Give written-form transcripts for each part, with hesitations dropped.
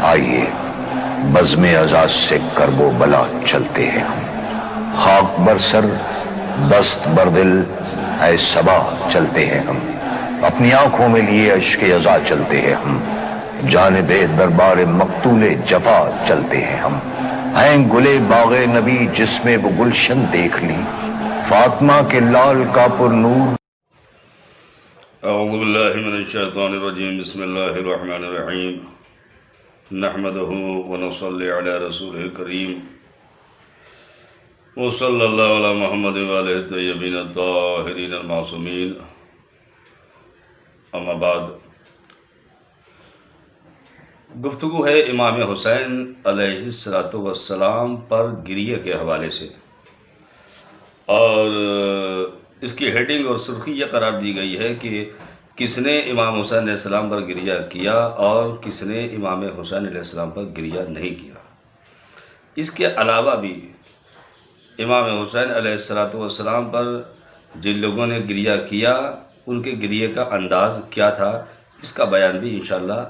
آئیے بزم اعزاز سے کرب و بلا چلتے ہیں ہم، خاک بر سر دست بر دل اے صبا چلتے ہیں ہم، اپنی آنکھوں میں لیے اشک عزا چلتے ہیں ہم، جانب دربار مقتول جفا چلتے ہیں ہم، ہیں گلے باغ نبی جس میں وہ گلشن دیکھ لی، فاطمہ کے لال کا پر نور۔ اعوذ باللہ من الشیطان الرجیم، بسم اللہ الرحمن الرحیم، نحمدہ ونصلی علی رسولہ الکریم، وصلی اللہ علی محمد وآلہ الطیبین الطاہرین المعصومین، اما بعد۔ گفتگو ہے امام حسین علیہ السلام پر گریہ کے حوالے سے، اور اس کی ہیڈنگ اور سرخی یہ قرار دی گئی ہے کہ کس نے امام حسین علیہ السلام پر گریہ کیا اور کس نے امام حسین علیہ السلام پر گریہ نہیں کیا۔ اس کے علاوہ بھی امام حسین علیہ السلام پر جن لوگوں نے گریہ کیا ان کے گریہ کا انداز کیا تھا، اس کا بیان بھی انشاءاللہ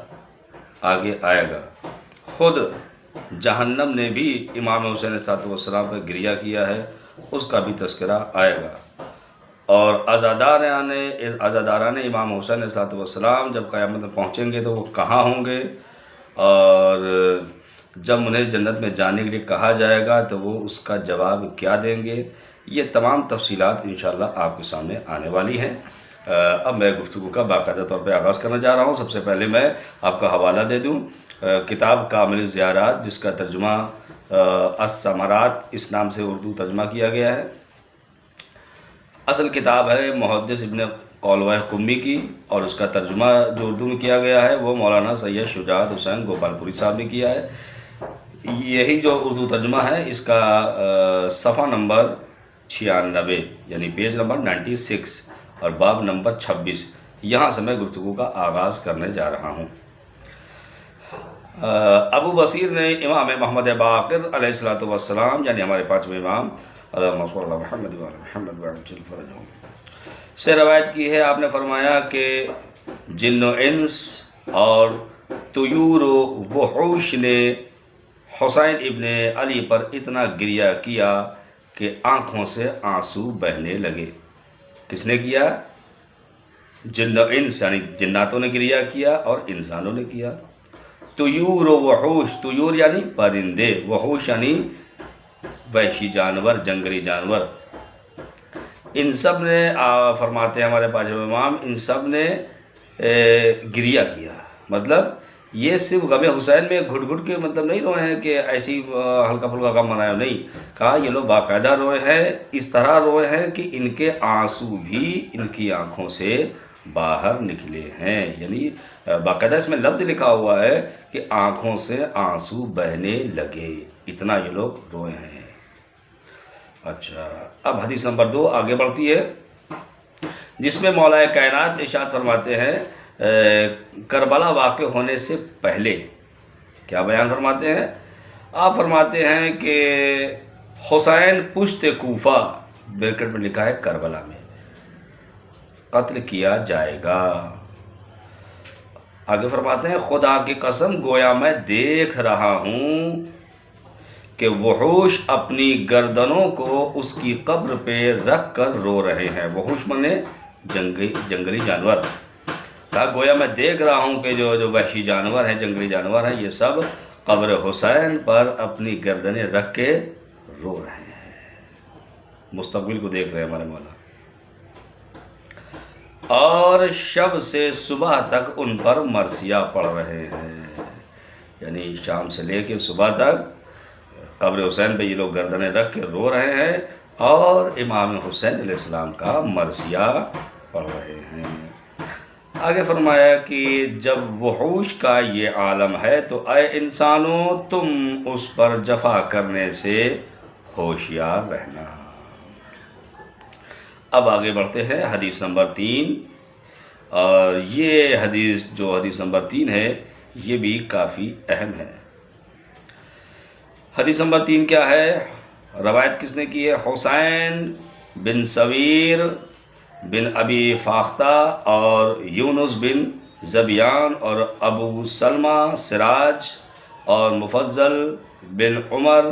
آگے آئے گا۔ خود جہنم نے بھی امام حسین علیہ السلام پر گریہ کیا ہے، اس کا بھی تذکرہ آئے گا۔ اور عزاداران امام حسین علیہ السلام جب قیامت میں پہنچیں گے تو وہ کہاں ہوں گے، اور جب انہیں جنت میں جانے کے لیے کہا جائے گا تو وہ اس کا جواب کیا دیں گے، یہ تمام تفصیلات انشاءاللہ آپ کے سامنے آنے والی ہیں۔ اب میں گفتگو کا باقاعدہ طور پہ آغاز کرنا جا رہا ہوں۔ سب سے پہلے میں آپ کا حوالہ دے دوں کتاب کامل الزیارات، جس کا ترجمہ الثمرات اس نام سے اردو ترجمہ کیا گیا ہے۔ اصل کتاب ہے محدث ابن قولوہ قمی کی، اور اس کا ترجمہ جو اردو میں کیا گیا ہے وہ مولانا سید شجاعت حسین گوپال پوری صاحب نے کیا ہے۔ یہی جو اردو ترجمہ ہے اس کا صفحہ نمبر 96 یعنی پیج نمبر 96 اور باب نمبر 26، یہاں سے میں گفتگو کا آغاز کرنے جا رہا ہوں۔ ابو بصیر نے امام محمد باقر علیہ السلام یعنی ہمارے پانچویں امام محمد سے روایت کی ہے، آپ نے فرمایا کہ جن و انس اور طیور و وحوش نے حسین ابن علی پر اتنا گریہ کیا کہ آنکھوں سے آنسو بہنے لگے۔ کس نے کیا؟ جن و انس یعنی جناتوں نے گریہ کیا اور انسانوں نے کیا۔ طیور و وحوش، طیور یعنی پرندے، وحوش یعنی وحشی جانور، جنگلی جانور، ان سب نے فرماتے ہیں ہمارے پانچویں امام، ان سب نے گریہ کیا۔ مطلب یہ صرف غم حسین میں گھٹ گھٹ کے مطلب نہیں روئے ہیں کہ ایسی ہلکا پھلکا غم منایا، نہیں، کہا یہ لوگ باقاعدہ روئے ہیں، اس طرح روئے ہیں کہ ان کے آنسو بھی ان کی آنکھوں سے باہر نکلے ہیں، یعنی باقاعدہ اس میں لفظ لکھا ہوا ہے کہ آنکھوں سے آنسو بہنے لگے، اتنا یہ لوگ روئے ہیں۔ اچھا، اب حدیث نمبر 2 آگے بڑھتی ہے، جس میں مولا کائنات ارشاد فرماتے ہیں کربلا واقع ہونے سے پہلے کیا بیان فرماتے ہیں؟ آپ فرماتے ہیں کہ حسین پشت کوفہ، بریکٹ میں لکھا ہے کربلا میں، قتل کیا جائے گا۔ آگے فرماتے ہیں خدا کی قسم گویا میں دیکھ رہا ہوں کہ وحوش اپنی گردنوں کو اس کی قبر پہ رکھ کر رو رہے ہیں۔ وحوش مانے جنگلی جانور، کہا گویا میں دیکھ رہا ہوں کہ جو وحشی جانور ہیں، جنگلی جانور ہیں، یہ سب قبر حسین پر اپنی گردنیں رکھ کے رو رہے ہیں، مستقبل کو دیکھ رہے ہیں ہمارے مولا، اور شب سے صبح تک ان پر مرثیہ پڑھ رہے ہیں، یعنی شام سے لے کے صبح تک قبر حسین پہ یہ لوگ گردنیں رکھ کے رو رہے ہیں اور امام حسین علیہ السلام کا مرثیہ پڑھ رہے ہیں۔ آگے فرمایا کہ جب وحوش کا یہ عالم ہے تو اے انسانوں تم اس پر جفا کرنے سے ہوشیار رہنا۔ اب آگے بڑھتے ہیں حدیث نمبر 3، اور یہ حدیث نمبر 3 ہے، یہ بھی کافی اہم ہے۔ حدیث نمبر 3 کیا ہے؟ روایت کس نے کی ہے؟ حسین بن سویر بن ابی فاختہ اور یونس بن زبیان اور ابو سلمہ سراج اور مفضل بن عمر،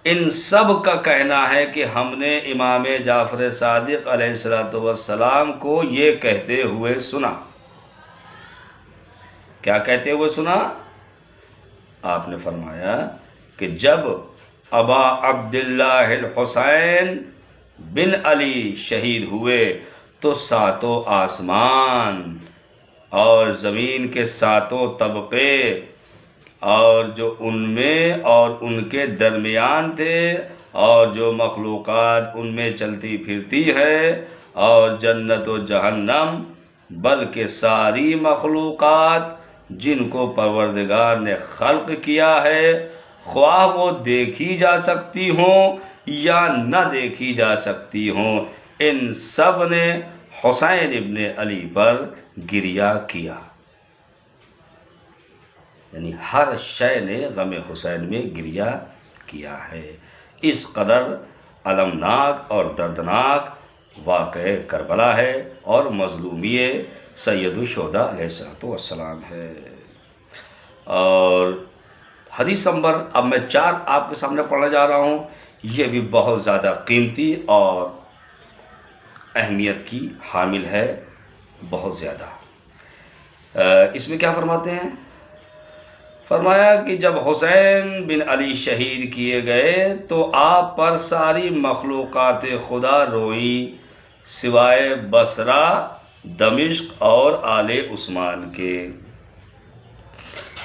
ان سب کا کہنا ہے کہ ہم نے امام جعفر صادق علیہ السلام کو یہ کہتے ہوئے سنا۔ کیا کہتے ہوئے سنا؟ آپ نے فرمایا کہ جب ابا عبداللہ الحسین بن علی شہید ہوئے تو ساتوں آسمان اور زمین کے ساتوں طبقے اور جو ان میں اور ان کے درمیان تھے اور جو مخلوقات ان میں چلتی پھرتی ہے اور جنت و جہنم، بلکہ ساری مخلوقات جن کو پروردگار نے خلق کیا ہے، خواہ وہ دیکھی جا سکتی ہوں یا نہ دیکھی جا سکتی ہوں، ان سب نے حسین ابن علی پر گریہ کیا۔ یعنی ہر شے نے غم حسین میں گریہ کیا ہے۔ اس قدر المناک اور دردناک واقعہ کربلا ہے اور مظلومی سید الشہداء علیہ السلام ہے۔ اور حدیث نمبر اب میں 4 آپ کے سامنے پڑھنے جا رہا ہوں، یہ بھی بہت زیادہ قیمتی اور اہمیت کی حامل ہے، بہت زیادہ۔ اس میں کیا فرماتے ہیں؟ فرمایا کہ جب حسین بن علی شہید کیے گئے تو آپ پر ساری مخلوقات خدا روئی سوائے بصرہ، دمشق اور آل عثمان کے۔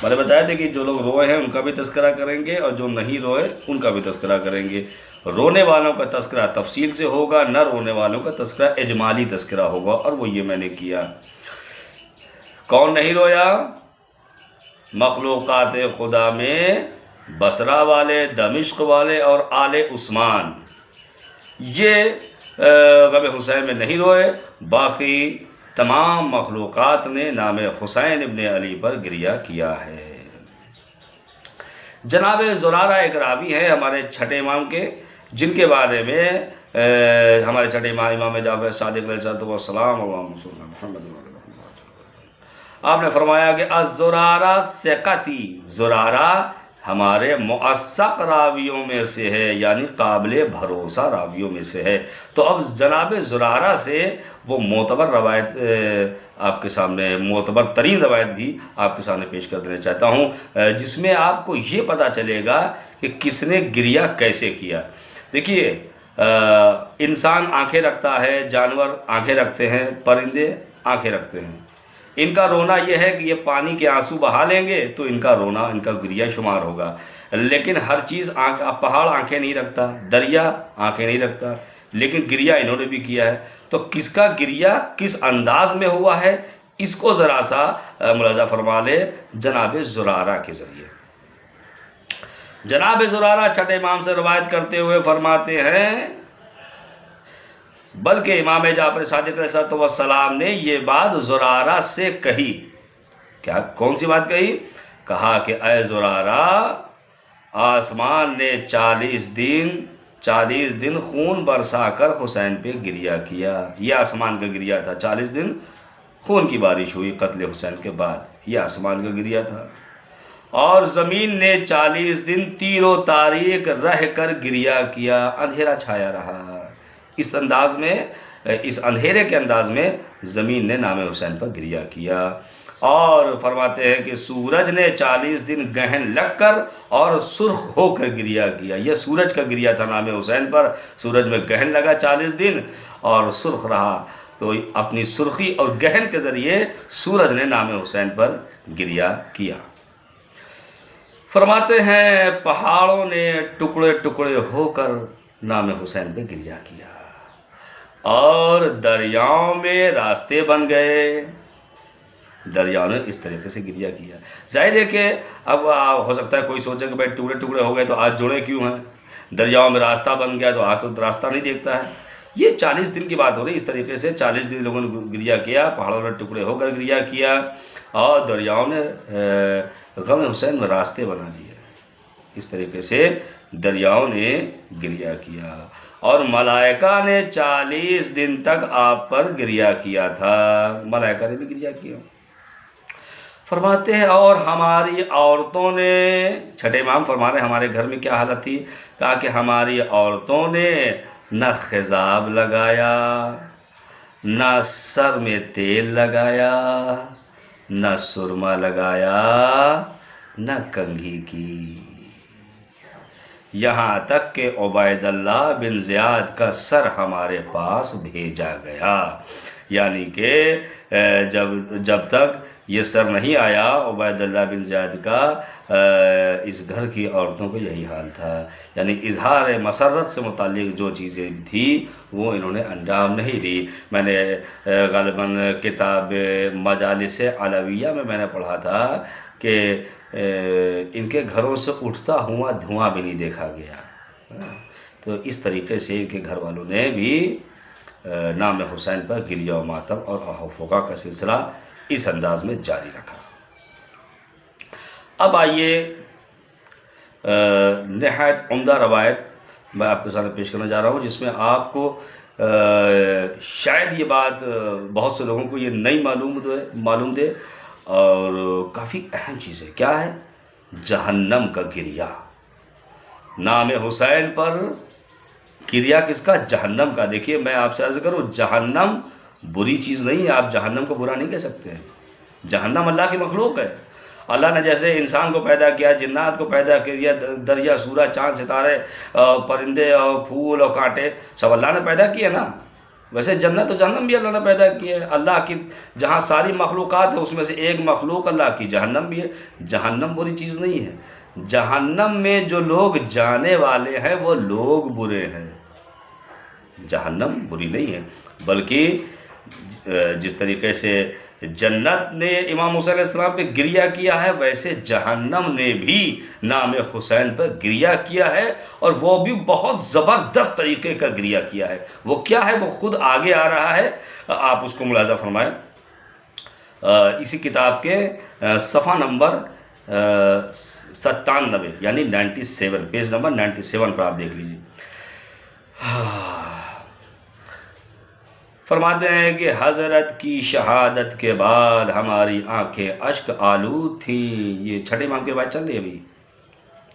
میں نے بتایا تھا کہ جو لوگ روئے ہیں ان کا بھی تذکرہ کریں گے اور جو نہیں روئے ان کا بھی تذکرہ کریں گے۔ رونے والوں کا تذکرہ تفصیل سے ہوگا، نہ رونے والوں کا تذکرہ اجمالی تذکرہ ہوگا، اور وہ یہ میں نے کیا۔ کون نہیں رویا؟ مخلوقات خدا میں بصرہ والے، دمشق والے اور آل عثمان، یہ غم حسین میں نہیں روئے، باقی تمام مخلوقات نے نام حسین ابن علی پر گریہ کیا ہے۔ جناب زرارہ ایک راوی ہے ہمارے چھٹے امام کے، جن کے بارے میں ہمارے چھٹے امام امام جعفر صادق علیہ السلام آپ نے فرمایا کہ الزرارہ ثقتی، زرارہ ہمارے مؤثق راویوں میں سے ہے، یعنی قابل بھروسہ راویوں میں سے ہے۔ تو اب جناب زرارہ سے وہ معتبر روایت آپ کے سامنے، معتبر ترین روایت بھی آپ کے سامنے پیش کر دینا چاہتا ہوں، جس میں آپ کو یہ پتہ چلے گا کہ کس نے گریہ کیسے کیا۔ دیکھیے، انسان آنکھیں رکھتا ہے، جانور آنکھیں رکھتے ہیں، پرندے آنکھیں رکھتے ہیں۔ ان کا رونا یہ ہے کہ یہ پانی کے آنسو بہا لیں گے تو ان کا رونا، ان کا گریہ شمار ہوگا، لیکن ہر چیز پہاڑ آنکھیں نہیں رکھتا، دریا آنکھیں نہیں رکھتا، لیکن گریہ انہوں نے بھی کیا ہے۔ تو کس کا گریہ کس انداز میں ہوا ہے، اس کو ذرا سا ملاحظہ فرما لے جناب زرارہ کے ذریعے۔ جناب زرارہ چھٹے امام سے روایت کرتے ہوئے فرماتے ہیں، بلکہ امام جعفر صادق علیہ السلام نے یہ بات زرارہ سے کہی۔ کیا، کون سی بات کہی؟ کہا کہ اے زرارہ، آسمان نے 40 دن خون برسا کر حسین پہ گریہ کیا۔ یہ آسمان کا گریہ تھا، 40 دن خون کی بارش ہوئی قتل حسین کے بعد، یہ آسمان کا گریہ تھا۔ اور زمین نے 40 دن تیر و تاریک رہ کر گریہ کیا، اندھیرا چھایا رہا۔ اس انداز میں، اس اندھیرے کے انداز میں زمین نے نام حسین پر گریہ کیا۔ اور فرماتے ہیں کہ سورج نے 40 دن گہن لگ کر اور سرخ ہو کر گریہ کیا۔ یہ سورج کا گریہ تھا نام حسین پر، سورج میں گہن لگا 40 دن اور سرخ رہا، تو اپنی سرخی اور گہن کے ذریعے سورج نے نام حسین پر گریہ کیا۔ فرماتے ہیں پہاڑوں نے ٹکڑے ٹکڑے ہو کر نام حسین پہ گریہ کیا، اور دریاؤں میں راستے بن گئے، دریاؤں نے اس طریقے سے گریہ کیا۔ ظاہر ہے کہ اب ہو سکتا ہے کوئی سوچے کہ بھائی ٹکڑے ٹکڑے ہو گئے تو آج جڑے کیوں ہیں، دریاؤں میں راستہ بن گیا تو آج تو راستہ نہیں دیکھتا ہے۔ یہ 40 دن کی بات ہو رہی، اس طریقے سے 40 دن لوگوں نے گریہ کیا، پہاڑوں نے ٹکڑے ہو کر گریہ کیا، اور دریاؤں نے غم حسین میں راستے بنا دیے۔ اس طریقے سے دریاؤں نے گریہ کیا، اور ملائکہ نے 40 دن تک آپ پر گریہ کیا تھا، ملائکہ نے بھی گریہ کیا۔ فرماتے ہیں اور ہماری عورتوں نے، چھٹے امام فرما رہے ہیں ہمارے گھر میں کیا حالت تھی، کہا کہ ہماری عورتوں نے نہ خضاب لگایا، نہ سر میں تیل لگایا، نہ سرما لگایا، نہ کنگھی کی، یہاں تک کہ عبید اللہ بن زیاد کا سر ہمارے پاس بھیجا گیا، یعنی کہ جب تک یہ سر نہیں آیا عبید اللہ بن زیاد کا، اس گھر کی عورتوں کو یہی حال تھا، یعنی اظہار مسرت سے متعلق جو چیزیں تھیں وہ انہوں نے انجام نہیں دی۔ میں نے غالباً کتاب مجالس علویہ میں نے پڑھا تھا کہ ان کے گھروں سے اٹھتا ہوا دھواں بھی نہیں دیکھا گیا۔ تو اس طریقے سے ان کے گھر والوں نے بھی نام حسین پر گریہ و ماتم اور فقہ کا سلسلہ اس انداز میں جاری رکھا۔ اب آئیے نہایت عمدہ روایت میں آپ کے سامنے پیش کرنا جا رہا ہوں، جس میں آپ کو شاید یہ بات بہت سے لوگوں کو یہ نہیں معلوم دے، اور کافی اہم چیز ہے۔ کیا ہے؟ جہنم کا گریہ۔ نام حسین پر گریہ کس کا؟ جہنم کا۔ دیکھیے میں آپ سے عرض کروں، جہنم بری چیز نہیں ہے، آپ جہنم کو برا نہیں کہہ سکتے ہیں۔ جہنم اللہ کی مخلوق ہے۔ اللہ نے جیسے انسان کو پیدا کیا، جنات کو پیدا کیا، دریا، سورج، چاند، ستارے، پرندے اور پھول اور کانٹے سب اللہ نے پیدا کیے نا، ویسے جنت و جہنم بھی اللہ نے پیدا کی ہے۔ اللہ کی جہاں ساری مخلوقات ہیں اس میں سے ایک مخلوق اللہ کی جہنم بھی ہے۔ جہنم بری چیز نہیں ہے۔ جہنم میں جو لوگ جانے والے ہیں وہ لوگ برے ہیں۔ جہنم بری نہیں ہے، بلکہ جس طریقے سے جنت نے امام حسین علیہ السلام پہ گریہ کیا ہے، ویسے جہنم نے بھی نام حسین پر گریہ کیا ہے، اور وہ بھی بہت زبردست طریقے کا گریہ کیا ہے۔ وہ کیا ہے وہ خود آگے آ رہا ہے، آپ اس کو ملاحظہ فرمائیں۔ اسی کتاب کے صفحہ نمبر 97 یعنی 97، پیج نمبر 97 پر آپ دیکھ لیجیے۔ فرماتے ہیں کہ حضرت کی شہادت کے بعد ہماری آنکھیں اشک آلود تھیں۔ یہ چھٹے امام کی روایت چل رہی ہے ابھی،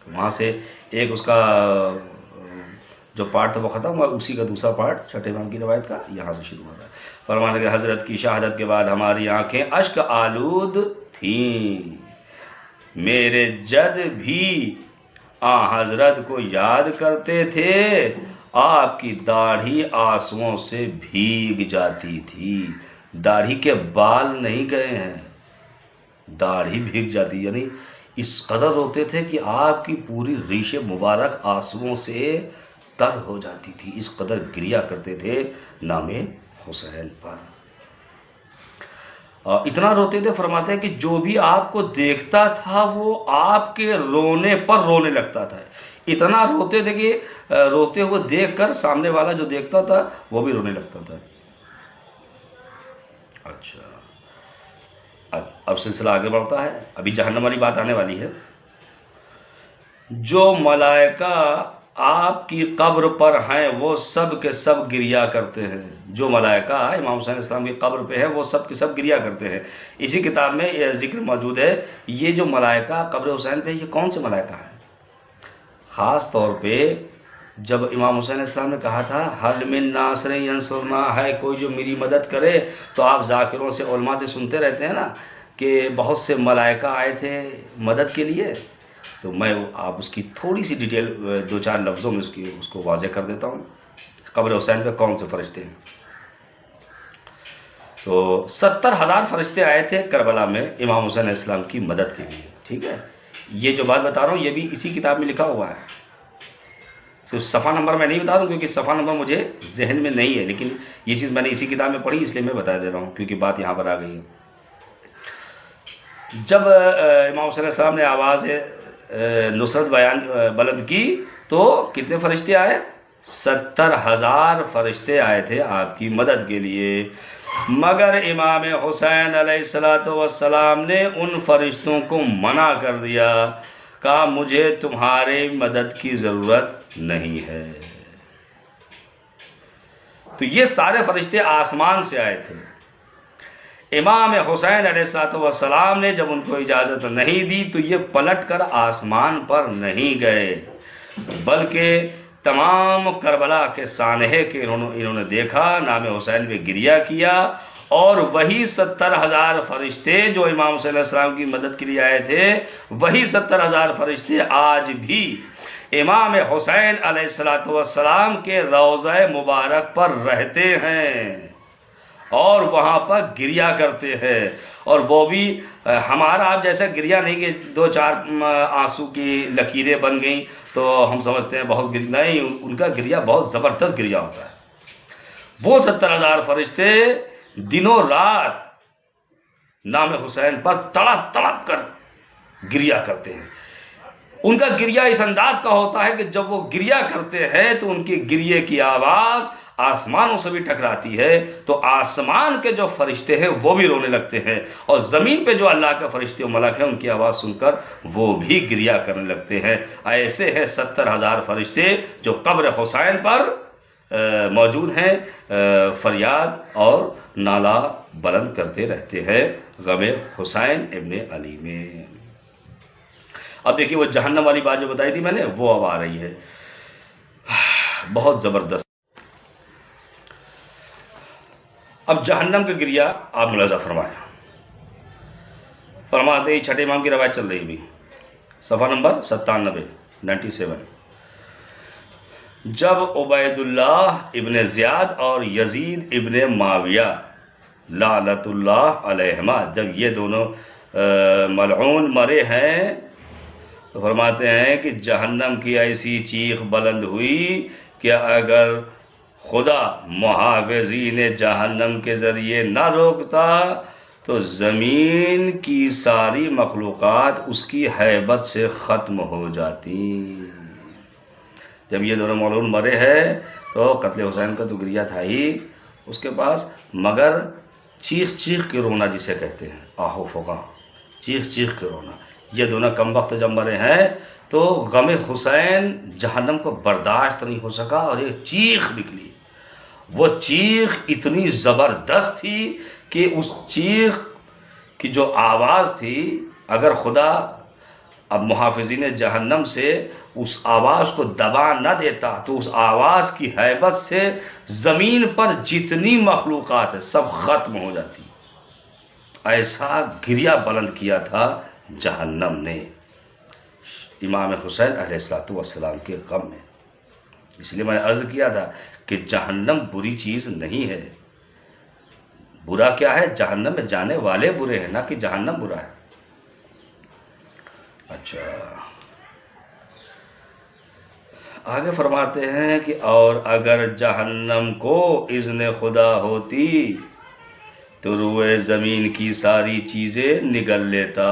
وہاں سے ایک اس کا جو پارٹ تھا وہ ختم ہوا، اسی کا دوسرا پارٹ چھٹے امام کی روایت کا یہاں سے شروع ہوتا ہے۔ فرماتے ہیں کہ حضرت کی شہادت کے بعد ہماری آنکھیں اشک آلود تھیں، میرے جد بھی حضرت کو یاد کرتے تھے، آپ کی داڑھی آنسوؤں سے بھیگ جاتی تھی۔ داڑھی کے بال نہیں گئے ہیں، داڑھی بھیگ جاتی، یعنی اس قدر روتے تھے کہ آپ کی پوری ریش مبارک آنسوؤں سے تر ہو جاتی تھی، اس قدر گریہ کرتے تھے نام حسین پر۔ اتنا روتے تھے، فرماتے ہیں کہ جو بھی آپ کو دیکھتا تھا وہ آپ کے رونے پر رونے لگتا تھا۔ اتنا روتے تھے کہ روتے ہوئے دیکھ کر سامنے والا جو دیکھتا تھا وہ بھی رونے لگتا تھا۔ اچھا، اب سلسلہ آگے بڑھتا ہے، ابھی جہنم والی بات آنے والی ہے۔ جو ملائکہ آپ کی قبر پر ہیں وہ سب کے سب گریہ کرتے ہیں۔ جو ملائکہ امام حسین السلام کی قبر پہ ہیں وہ سب کے سب گریہ کرتے ہیں۔ اسی کتاب میں یہ ذکر موجود ہے، یہ جو ملائکہ قبر حسین پہ یہ کون سے ملائکہ ہیں؟ خاص طور پہ جب امام حسین علیہ السلام نے کہا تھا حل من ناصر ینصرنا، ہے کوئی جو میری مدد کرے، تو آپ ذاکروں سے علماء سے سنتے رہتے ہیں نا کہ بہت سے ملائکہ آئے تھے مدد کے لیے، تو میں آپ اس کی تھوڑی سی ڈیٹیل 2-4 لفظوں میں اس کو واضح کر دیتا ہوں۔ قبر حسین پہ کون سے فرشتے ہیں؟ تو 70,000 فرشتے آئے تھے کربلا میں امام حسین علیہ السلام کی مدد کے لیے، ٹھیک ہے؟ یہ جو بات بتا رہا ہوں یہ بھی اسی کتاب میں لکھا ہوا ہے، صرف صفحہ نمبر میں نہیں بتا رہا ہوں کیونکہ صفحہ نمبر مجھے ذہن میں نہیں ہے، لیکن یہ چیز میں نے اسی کتاب میں پڑھی اس لیے میں بتا دے رہا ہوں کیونکہ بات یہاں پر آ گئی ہے۔ جب امام حسین علیہ السلام نے آواز نصرت بلند کی تو کتنے فرشتے آئے؟ 70,000 فرشتے آئے تھے آپ کی مدد کے لیے، مگر امام حسین علیہ السلام نے ان فرشتوں کو منع کر دیا، کہا مجھے تمہاری مدد کی ضرورت نہیں ہے۔ تو یہ سارے فرشتے آسمان سے آئے تھے، امام حسین علیہ السلام نے جب ان کو اجازت نہیں دی تو یہ پلٹ کر آسمان پر نہیں گئے، بلکہ تمام کربلا کے سانحے کے انہوں نے دیکھا، نام حسین پہ گریہ کیا، اور وہی 70,000 فرشتے جو امام حسین علیہ السلام کی مدد کے لیے آئے تھے، وہی 70,000 فرشتے آج بھی امام حسین علیہ السلام کے روضہ مبارک پر رہتے ہیں اور وہاں پر گریہ کرتے ہیں، اور وہ بھی ہمارا آپ جیسا گریہ نہیں کہ 2-4 آنسو کی لکیریں بن گئیں تو ہم سمجھتے ہیں بہت نہیں، ان کا گریہ بہت زبردست گریہ ہوتا ہے۔ وہ 70,000 فرشتے دنوں رات نام حسین پر تڑپ تڑپ کر گریہ کرتے ہیں۔ ان کا گریہ اس انداز کا ہوتا ہے کہ جب وہ گریہ کرتے ہیں تو ان کی گریہ کی آواز آسمانوں سے بھی ٹکراتی ہے، تو آسمان کے جو فرشتے ہیں وہ بھی رونے لگتے ہیں، اور زمین پہ جو اللہ کے فرشتے و ملک ہیں ان کی آواز سن کر وہ بھی گریہ کرنے لگتے ہیں۔ ایسے ہیں 70,000 فرشتے جو قبر حسین پر موجود ہیں، فریاد اور نالہ بلند کرتے رہتے ہیں غم حسین ابن علی میں۔ اب دیکھیے وہ جہنم والی بات جو بتائی تھی میں نے، وہ اب آ رہی ہے، بہت زبردست۔ اب جہنم کا گریہ آپ ملاحظہ فرمائیں، فرماتے ہی چھٹے امام کی روایت چل رہی بھی، صفحہ نمبر 97 جب عبید اللہ ابن زیاد اور یزید ابن معاویہ لعنت اللہ علیہما جب یہ دونوں ملعون مرے ہیں تو فرماتے ہیں کہ جہنم کی ایسی چیخ بلند ہوئی کہ اگر خدا محافظین جہنم کے ذریعے نہ روکتا تو زمین کی ساری مخلوقات اس کی ہیبت سے ختم ہو جاتی۔ جب یہ دونوں ملعون مرے ہیں تو قتل حسین کا تو گریہ تھا ہی اس کے پاس، مگر چیخ چیخ کے رونا جسے کہتے ہیں، آہو فغاں، چیخ چیخ کے رونا، یہ دونوں کم وقت جب مرے ہیں تو غم حسین جہنم کو برداشت نہیں ہو سکا اور ایک چیخ نکلی۔ وہ چیخ اتنی زبردست تھی کہ اس چیخ کی جو آواز تھی، اگر خدا اب محافظین جہنم سے اس آواز کو دبا نہ دیتا تو اس آواز کی ہیبت سے زمین پر جتنی مخلوقات ہیں سب ختم ہو جاتی۔ ایسا گریہ بلند کیا تھا جہنم نے امام حسین علیہ السلام کے غم میں۔ اس لیے میں نے عرض کیا تھا کہ جہنم بری چیز نہیں ہے۔ برا کیا ہے؟ جہنم میں جانے والے برے ہیں، نہ کہ جہنم برا ہے۔ اچھا آگے فرماتے ہیں کہ اور اگر جہنم کو اذن خدا ہوتی تو روئے زمین کی ساری چیزیں نگل لیتا۔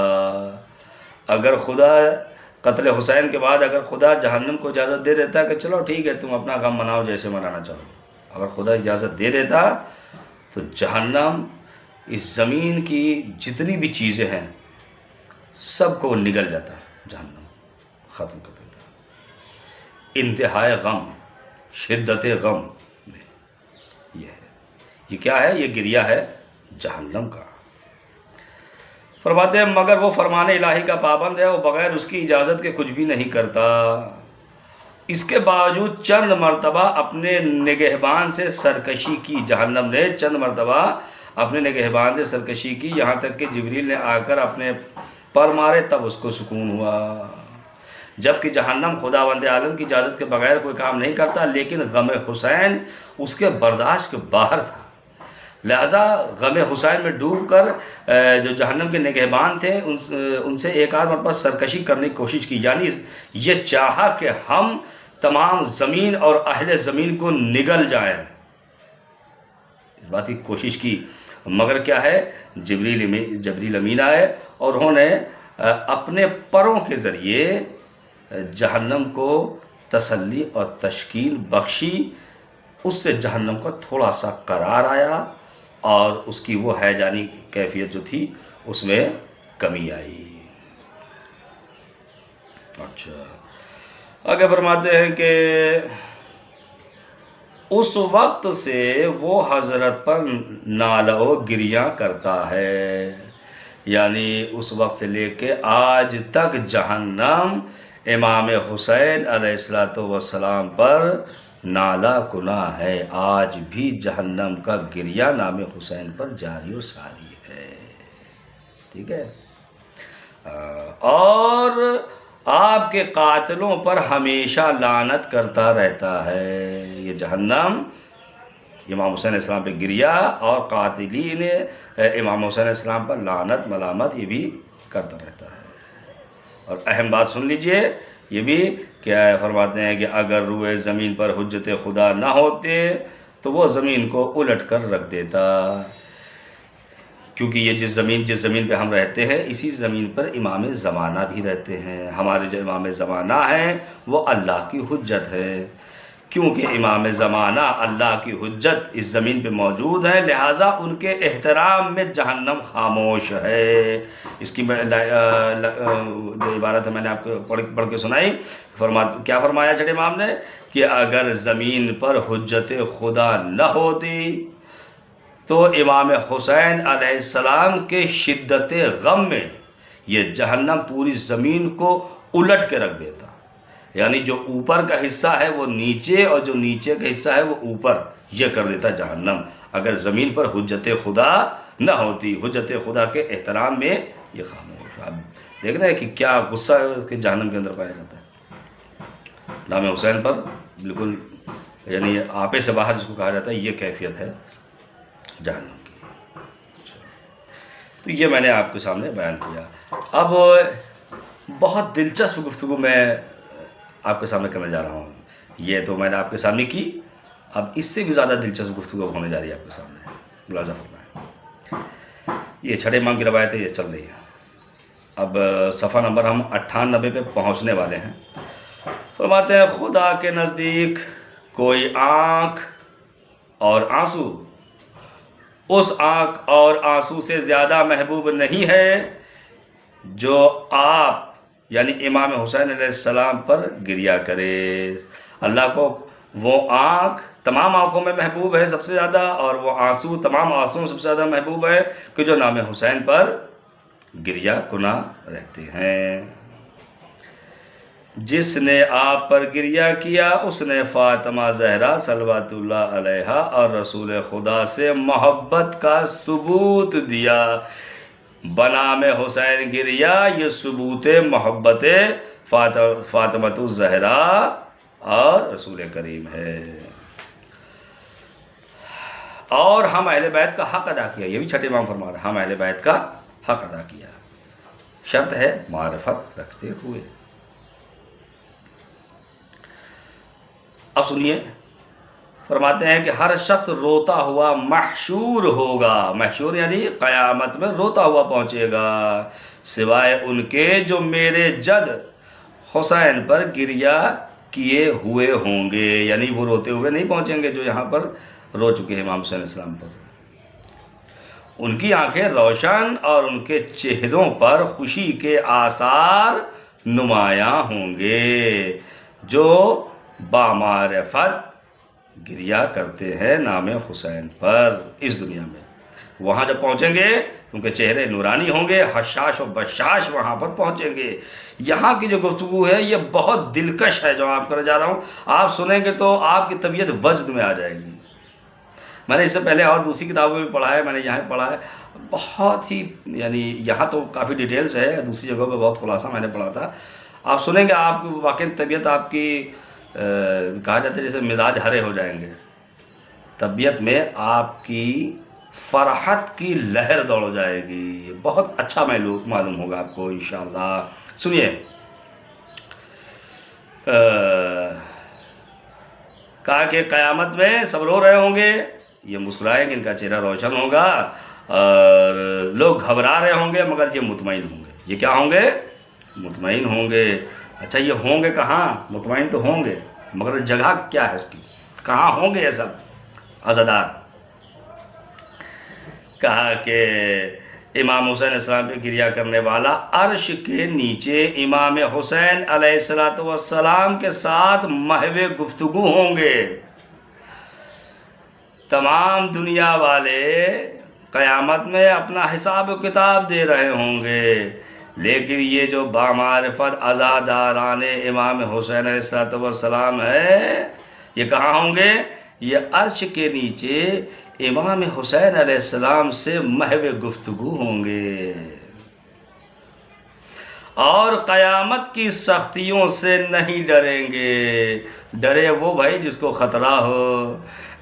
اگر خدا قتل حسین کے بعد اگر خدا جہنم کو اجازت دے دیتا کہ چلو ٹھیک ہے تم اپنا غم مناؤ جیسے منانا چاہو، اگر خدا اجازت دے دیتا تو جہنم اس زمین کی جتنی بھی چیزیں ہیں سب کو نگل جاتا، جہنم ختم کر دیتا۔ انتہائی غم، شدت غم میں یہ ہے، یہ کیا ہے؟ یہ گریہ ہے جہنم کا۔ فرماتے ہیں مگر وہ فرمان الہی کا پابند ہے، وہ بغیر اس کی اجازت کے کچھ بھی نہیں کرتا۔ اس کے باوجود چند مرتبہ اپنے نگہبان سے سرکشی کی، جہنم نے چند مرتبہ اپنے نگہبان سے سرکشی کی، یہاں تک کہ جبریل نے آ کر اپنے پر مارے تب اس کو سکون ہوا۔ جبکہ جہنم خداوند عالم کی اجازت کے بغیر کوئی کام نہیں کرتا، لیکن غم حسین اس کے برداشت کے باہر تھا، لہذا غم حسین میں ڈوب کر جو جہنم کے نگہبان تھے ان سے ایک آدھ مرتبہ سرکشی کرنے کی کوشش کی، یعنی یہ چاہا کہ ہم تمام زمین اور اہل زمین کو نگل جائیں، اس بات کی کوشش کی، مگر کیا ہے؟ جبریل امین آئے اور انہوں نے اپنے پروں کے ذریعے جہنم کو تسلی اور تشکیل بخشی، اس سے جہنم کو تھوڑا سا قرار آیا اور اس کی وہ ہیجانی کیفیت جو تھی اس میں کمی آئی۔ اچھا آگے فرماتے ہیں کہ اس وقت سے وہ حضرت پر نالہ و گریاں کرتا ہے، یعنی اس وقت سے لے کے آج تک جہنم امام حسین علیہ السلام پر نالہ کنا ہے، آج بھی جہنم کا گریہ نام حسین پر جاری و ساری ہے، ٹھیک ہے۔ اور آپ کے قاتلوں پر ہمیشہ لعنت کرتا رہتا ہے، یہ جہنم امام حسین علیہ السلام پہ گریہ اور قاتلین امام حسین علیہ السلام پر لعنت ملامت یہ بھی کرتا رہتا ہے۔ اور اہم بات سن لیجئے یہ بھی کیا فرماتے ہیں کہ اگر روئے زمین پر حجت خدا نہ ہوتے تو وہ زمین کو الٹ کر رکھ دیتا، کیونکہ یہ جس زمین پہ ہم رہتے ہیں اسی زمین پر امام زمانہ بھی رہتے ہیں، ہمارے جو امام زمانہ ہیں وہ اللہ کی حجت ہے، کیونکہ امام زمانہ اللہ کی حجت اس زمین پہ موجود ہے، لہٰذا ان کے احترام میں جہنم خاموش ہے۔ اس کی جو عبارت ہے میں نے آپ کو پڑھ کے سنائی، کیا فرمایا چھٹے امام نے کہ اگر زمین پر حجت خدا نہ ہوتی تو امام حسین علیہ السلام کے شدت غم میں یہ جہنم پوری زمین کو الٹ کے رکھ دیتا، یعنی جو اوپر کا حصہ ہے وہ نیچے اور جو نیچے کا حصہ ہے وہ اوپر، یہ کر دیتا جہنم، اگر زمین پر حجت خدا نہ ہوتی، حجت خدا کے احترام میں یہ خاموش۔ آپ دیکھ رہے ہیں کہ کیا غصہ کہ جہنم کے اندر پایا جاتا ہے، نام حسین پر بالکل یعنی آپے سے باہر جس کو کہا جاتا ہے، یہ کیفیت ہے جہنم کی۔ تو یہ میں نے آپ کے سامنے بیان کیا۔ اب بہت دلچسپ گفتگو میں آپ کے سامنے کرنے جا رہا ہوں، یہ تو میں نے آپ کے سامنے کی، اب اس سے بھی زیادہ دلچسپ گفتگو ہونے جا رہی ہے آپ کے سامنے، ملاحظہ فرمائیں۔ یہ چھٹے امام کی روایت ہے، یہ چل رہی ہے۔ اب صفحہ نمبر ہم 98 پہ پہنچنے والے ہیں۔ فرماتے ہیں خدا کے نزدیک کوئی آنکھ اور آنسو اس آنکھ اور آنسو سے زیادہ محبوب نہیں ہے جو آپ یعنی امام حسین علیہ السلام پر گریہ کرے۔ اللہ کو وہ آنکھ تمام آنکھوں میں محبوب ہے سب سے زیادہ، اور وہ آنسو تمام آنسوؤں سب سے زیادہ محبوب ہے کہ جو نام حسین پر گریہ کنا رہتے ہیں۔ جس نے آپ پر گریہ کیا اس نے فاطمہ زہرا صلوات اللہ علیہا اور رسول خدا سے محبت کا ثبوت دیا۔ بنام حسین گریہ یہ ثبوت محبت فاطمۃ الزہرا اور رسول کریم ہے، اور ہم اہل بیت کا حق ادا کیا۔ یہ بھی چھٹے امام فرما رہے ہیں، ہم اہل بیت کا حق ادا کیا، شرط ہے معرفت رکھتے ہوئے۔ اب سنیے، فرماتے ہیں کہ ہر شخص روتا ہوا محشور ہوگا، محشور یعنی قیامت میں روتا ہوا پہنچے گا، سوائے ان کے جو میرے جد حسین پر گریہ کیے ہوئے ہوں گے، یعنی وہ روتے ہوئے نہیں پہنچیں گے جو یہاں پر رو چکے ہیں امام حسین علیہ السلام پر۔ ان کی آنکھیں روشن اور ان کے چہروں پر خوشی کے آثار نمایاں ہوں گے جو بامعرفت گریہ کرتے ہیں نام حسین پر اس دنیا میں۔ وہاں جب پہنچیں گے ان کے چہرے نورانی ہوں گے، حشاش و بشاش وہاں پر پہنچیں گے۔ یہاں کی جو گفتگو ہے یہ بہت دلکش ہے جو آپ کرنے جا رہا ہوں، آپ سنیں گے تو آپ کی طبیعت وجد میں آ جائے گی۔ میں نے اس سے پہلے اور دوسری کتابوں میں پڑھا ہے، میں نے یہاں پڑھا ہے، بہت ہی یعنی یہاں تو کافی ڈیٹیلز ہے، دوسری جگہوں پہ بہت خلاصہ میں نے پڑھا تھا۔ آپ سنیں گے آپ کی واقعی طبیعت آپ کی کہا جاتا ہے جیسے مزاج ہرے ہو جائیں گے، طبیعت میں آپ کی فرحت کی لہر دوڑ جائے گی، بہت اچھا معلوم ہوگا آپ کو انشاءاللہ۔ سنیے، کہا کہ قیامت میں سب رو رہے ہوں گے، یہ مسکرائیں گے، ان کا چہرہ روشن ہوگا، اور لوگ گھبرا رہے ہوں گے مگر یہ مطمئن ہوں گے۔ یہ کیا ہوں گے؟ مطمئن ہوں گے۔ اچھا یہ ہوں گے کہاں؟ مطمئن تو ہوں گے مگر جگہ کیا ہے اس کی، کہاں ہوں گے یہ سب عزادار؟ کہا کہ امام حسین علیہ السلام پہ گریہ کرنے والا عرش کے نیچے امام حسین علیہ السلام کے ساتھ محو گفتگو ہوں گے، تمام دنیا والے قیامت میں اپنا حساب و کتاب دے رہے ہوں گے، لیکن یہ جو بامعرفت عزاداران امام حسین علیہ السلام ہے، یہ کہاں ہوں گے؟ یہ عرش کے نیچے امام حسین علیہ السلام سے محو گفتگو ہوں گے، اور قیامت کی سختیوں سے نہیں ڈریں گے۔ ڈرے وہ بھائی جس کو خطرہ ہو،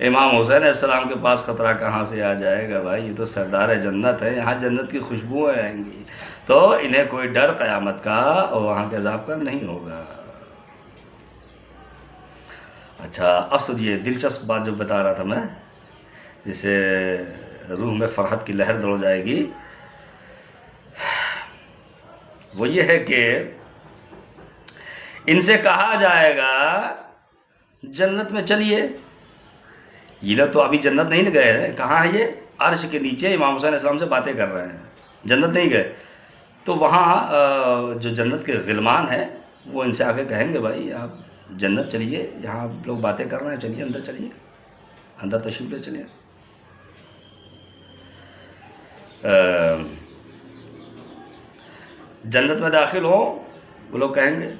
امام حسین علیہ السلام کے پاس خطرہ کہاں سے آ جائے گا بھائی؟ یہ تو سردار جنت ہے، یہاں جنت کی خوشبوئیں آئیں گی، تو انہیں کوئی ڈر قیامت کا اور وہاں کے عذاب کا نہیں ہوگا۔ اچھا، اب سنیے دلچسپ بات جو بتا رہا تھا میں، جس سے روح میں فرحت کی لہر دوڑ جائے گی، وہ یہ ہے کہ ان سے کہا جائے گا جنت میں چلیے۔ یہ لوگ تو ابھی جنت نہیں گئے ہیں، کہاں ہے یہ؟ عرش کے نیچے امام حسین علیہ السلام سے باتیں کر رہے ہیں، جنت نہیں گئے۔ تو وہاں جو جنت کے غلمان ہیں وہ ان سے آ کے کہیں گے بھائی آپ جنت چلیے، یہاں لوگ باتیں کر رہے ہیں، چلیے اندر، چلیے اندر تشریف لے چلیے۔ جنت میں داخل ہو، وہ لوگ کہیں گے،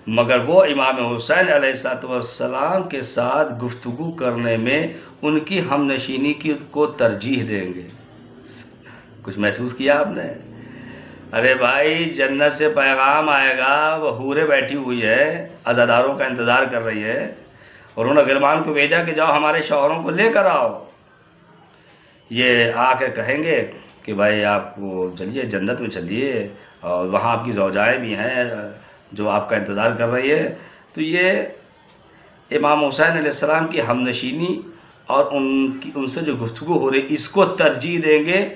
مگر وہ امام حسین علیہ السلام کے ساتھ گفتگو کرنے میں ان کی ہم نشینی کو ترجیح دیں گے۔ کچھ محسوس کیا آپ نے؟ ارے بھائی جنت سے پیغام آئے گا، وہ حوریں بیٹھی ہوئی ہے، عزاداروں کا انتظار کر رہی ہے، اور انہوں نے غلمان کو بھیجا کہ جاؤ ہمارے شوہروں کو لے کر آؤ۔ یہ آ کے کہیں گے کہ بھائی آپ کو چلیے جنت میں چلیے، اور وہاں آپ کی زوجائیں بھی ہیں جو آپ کا انتظار کر رہی ہے۔ تو یہ امام حسین علیہ السلام کی ہم نشینی اور ان سے جو گفتگو ہو رہی اس کو ترجیح دیں گے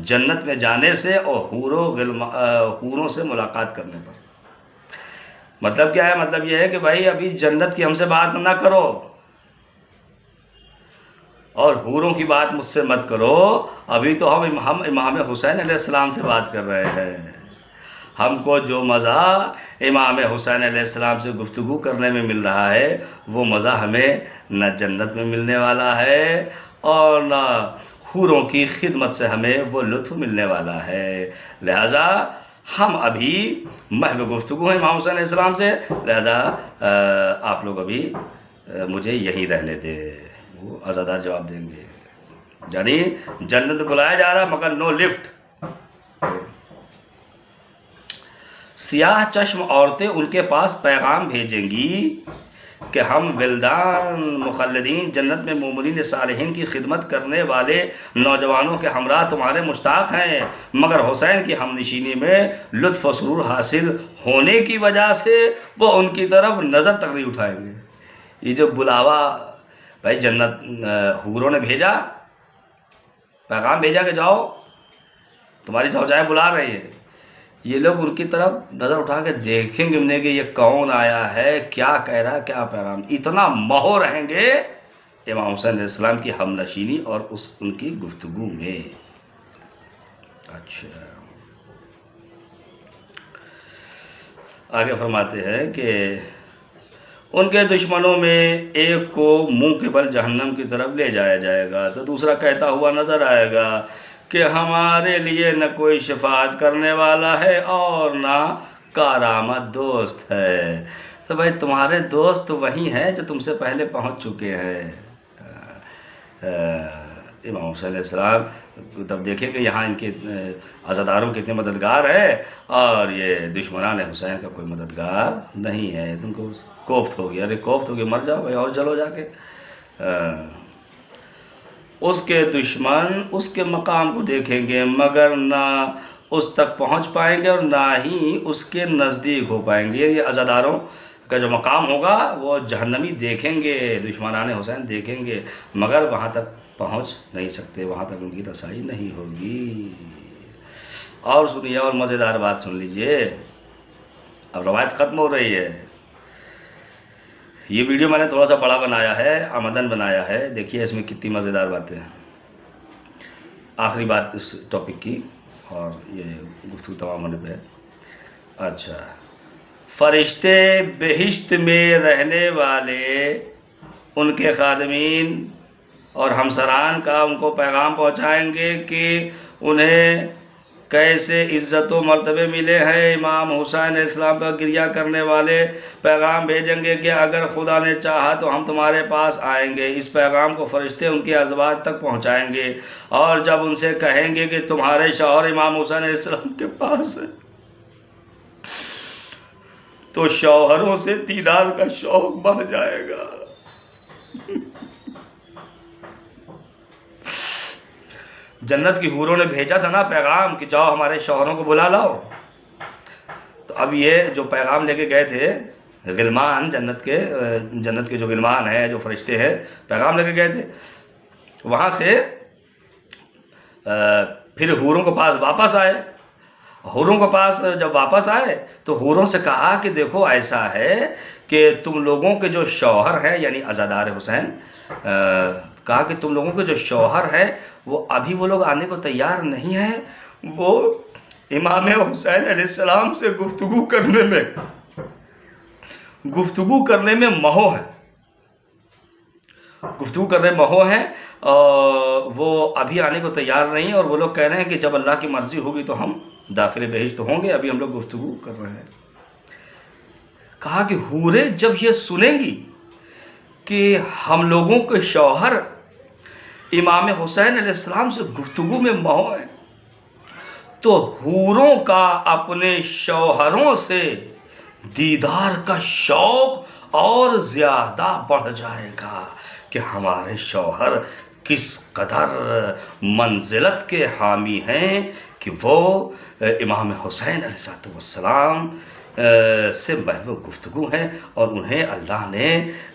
جنت میں جانے سے اور حوروں سے ملاقات کرنے پر۔ مطلب کیا ہے؟ مطلب یہ ہے کہ بھائی ابھی جنت کی ہم سے بات نہ کرو، اور حوروں کی بات مجھ سے مت کرو، ابھی تو ہم امام حسین علیہ السلام سے بات کر رہے ہیں۔ ہم کو جو مزہ امام حسین علیہ السلام سے گفتگو کرنے میں مل رہا ہے، وہ مزہ ہمیں نہ جنت میں ملنے والا ہے اور نہ حوروں کی خدمت سے ہمیں وہ لطف ملنے والا ہے۔ لہذا ہم ابھی محو گفتگو ہیں امام حسین علیہ السلام سے، لہذا آپ لوگ ابھی مجھے یہیں رہنے دیں۔ وہ عزادار جواب دیں گے، یعنی جنت بلایا جا رہا مگر نو لفٹ۔ سیاہ چشم عورتیں ان کے پاس پیغام بھیجیں گی کہ ہم ولدان مخلدین جنت میں مومنین صالحین کی خدمت کرنے والے نوجوانوں کے ہمراہ تمہارے مشتاق ہیں، مگر حسین کی ہم نشینی میں لطف و سرور حاصل ہونے کی وجہ سے وہ ان کی طرف نظر تک نہیں اٹھائیں گے۔ یہ جو بلاوا بھائی جنت حوروں نے بھیجا، پیغام بھیجا کہ جاؤ تمہاری زوجائیں بلا رہی ہیں، یہ لوگ ان کی طرف نظر اٹھا کے دیکھیں گے انہیں کہ یہ کون آیا ہے، کیا کہہ رہا ہے، کیا پیغام۔ اتنا مہو رہیں گے امام حسین علیہ السلام کی ہم نشینی اور ان کی گفتگو میں۔ اچھا، آگے فرماتے ہیں کہ ان کے دشمنوں میں ایک کو منہ کے بل جہنم کی طرف لے جایا جائے گا، تو دوسرا کہتا ہوا نظر آئے گا کہ ہمارے لیے نہ کوئی شفاعت کرنے والا ہے اور نہ کارآمد دوست ہے۔ تو بھائی تمہارے دوست تو وہی ہیں جو تم سے پہلے پہنچ چکے ہیں۔ امام حسین علیہ السلام تب دیکھیں کہ یہاں ان کے عزاداروں کے اتنے مددگار ہیں اور یہ دشمنان حسین کا کوئی مددگار نہیں ہے۔ تم کو کوفت ہو گیا، ارے کوفت ہو گیا، مر جاؤ بھائی اور جلو جا کے۔ اس کے دشمن اس کے مقام کو دیکھیں گے مگر نہ اس تک پہنچ پائیں گے اور نہ ہی اس کے نزدیک ہو پائیں گے۔ یہ عزاداروں کا جو مقام ہوگا وہ جہنمی دیکھیں گے، دشمنان حسین دیکھیں گے، مگر وہاں تک پہنچ نہیں سکتے، وہاں تک ان کی رسائی نہیں ہوگی۔ اور سنیے، اور مزیدار بات سن لیجئے، اب روایت ختم ہو رہی ہے۔ یہ ویڈیو میں نے تھوڑا سا بڑا بنایا ہے، آمدن بنایا ہے، دیکھیے اس میں کتنی مزیدار باتیں ہیں۔ آخری بات اس ٹاپک کی اور یہ گفتگو تمام ہونے پہ ہے۔ اچھا، فرشتے بہشت میں رہنے والے ان کے خادمین اور ہمسران کا ان کو پیغام پہنچائیں گے کہ انہیں کیسے عزت و مرتبے ملے ہیں۔ امام حسین علیہ السلام پر گریہ کرنے والے پیغام بھیجیں گے کہ اگر خدا نے چاہا تو ہم تمہارے پاس آئیں گے۔ اس پیغام کو فرشتے ان کے ازواج تک پہنچائیں گے، اور جب ان سے کہیں گے کہ تمہارے شوہر امام حسین علیہ السلام کے پاس ہے، تو شوہروں سے دیدار کا شوق بڑھ جائے گا۔ جنت کی حوروں نے بھیجا تھا نا پیغام کہ جاؤ ہمارے شوہروں کو بلا لاؤ، تو اب یہ جو پیغام لے کے گئے تھے غلمان، جنت کے جو غلمان ہیں، جو فرشتے ہیں، پیغام لے کے گئے تھے، وہاں سے پھر حوروں کے پاس واپس آئے۔ حوروں کے پاس جب واپس آئے تو حوروں سے کہا کہ دیکھو ایسا ہے کہ تم لوگوں کے جو شوہر ہیں، یعنی عزادار حسین، کہا کہ تم لوگوں کے جو شوہر ہے وہ ابھی وہ لوگ آنے کو تیار نہیں ہیں، وہ امام حسین علیہ السلام سے گفتگو کرنے میں مہو ہیں، وہ ابھی آنے کو تیار نہیں، اور وہ لوگ کہہ رہے ہیں کہ جب اللہ کی مرضی ہوگی تو ہم داخل بہشت ہوں گے، ابھی ہم لوگ گفتگو کر رہے ہیں۔ کہا کہ حوریں جب یہ سنیں گی کہ ہم لوگوں کے شوہر امام حسین علیہ السلام سے گفتگو میں مہو ہیں، تو حوروں کا اپنے شوہروں سے دیدار کا شوق اور زیادہ بڑھ جائے گا کہ ہمارے شوہر کس قدر منزلت کے حامی ہیں کہ وہ امام حسین علیہ السلام سے محو گفتگو ہیں، اور انہیں اللہ نے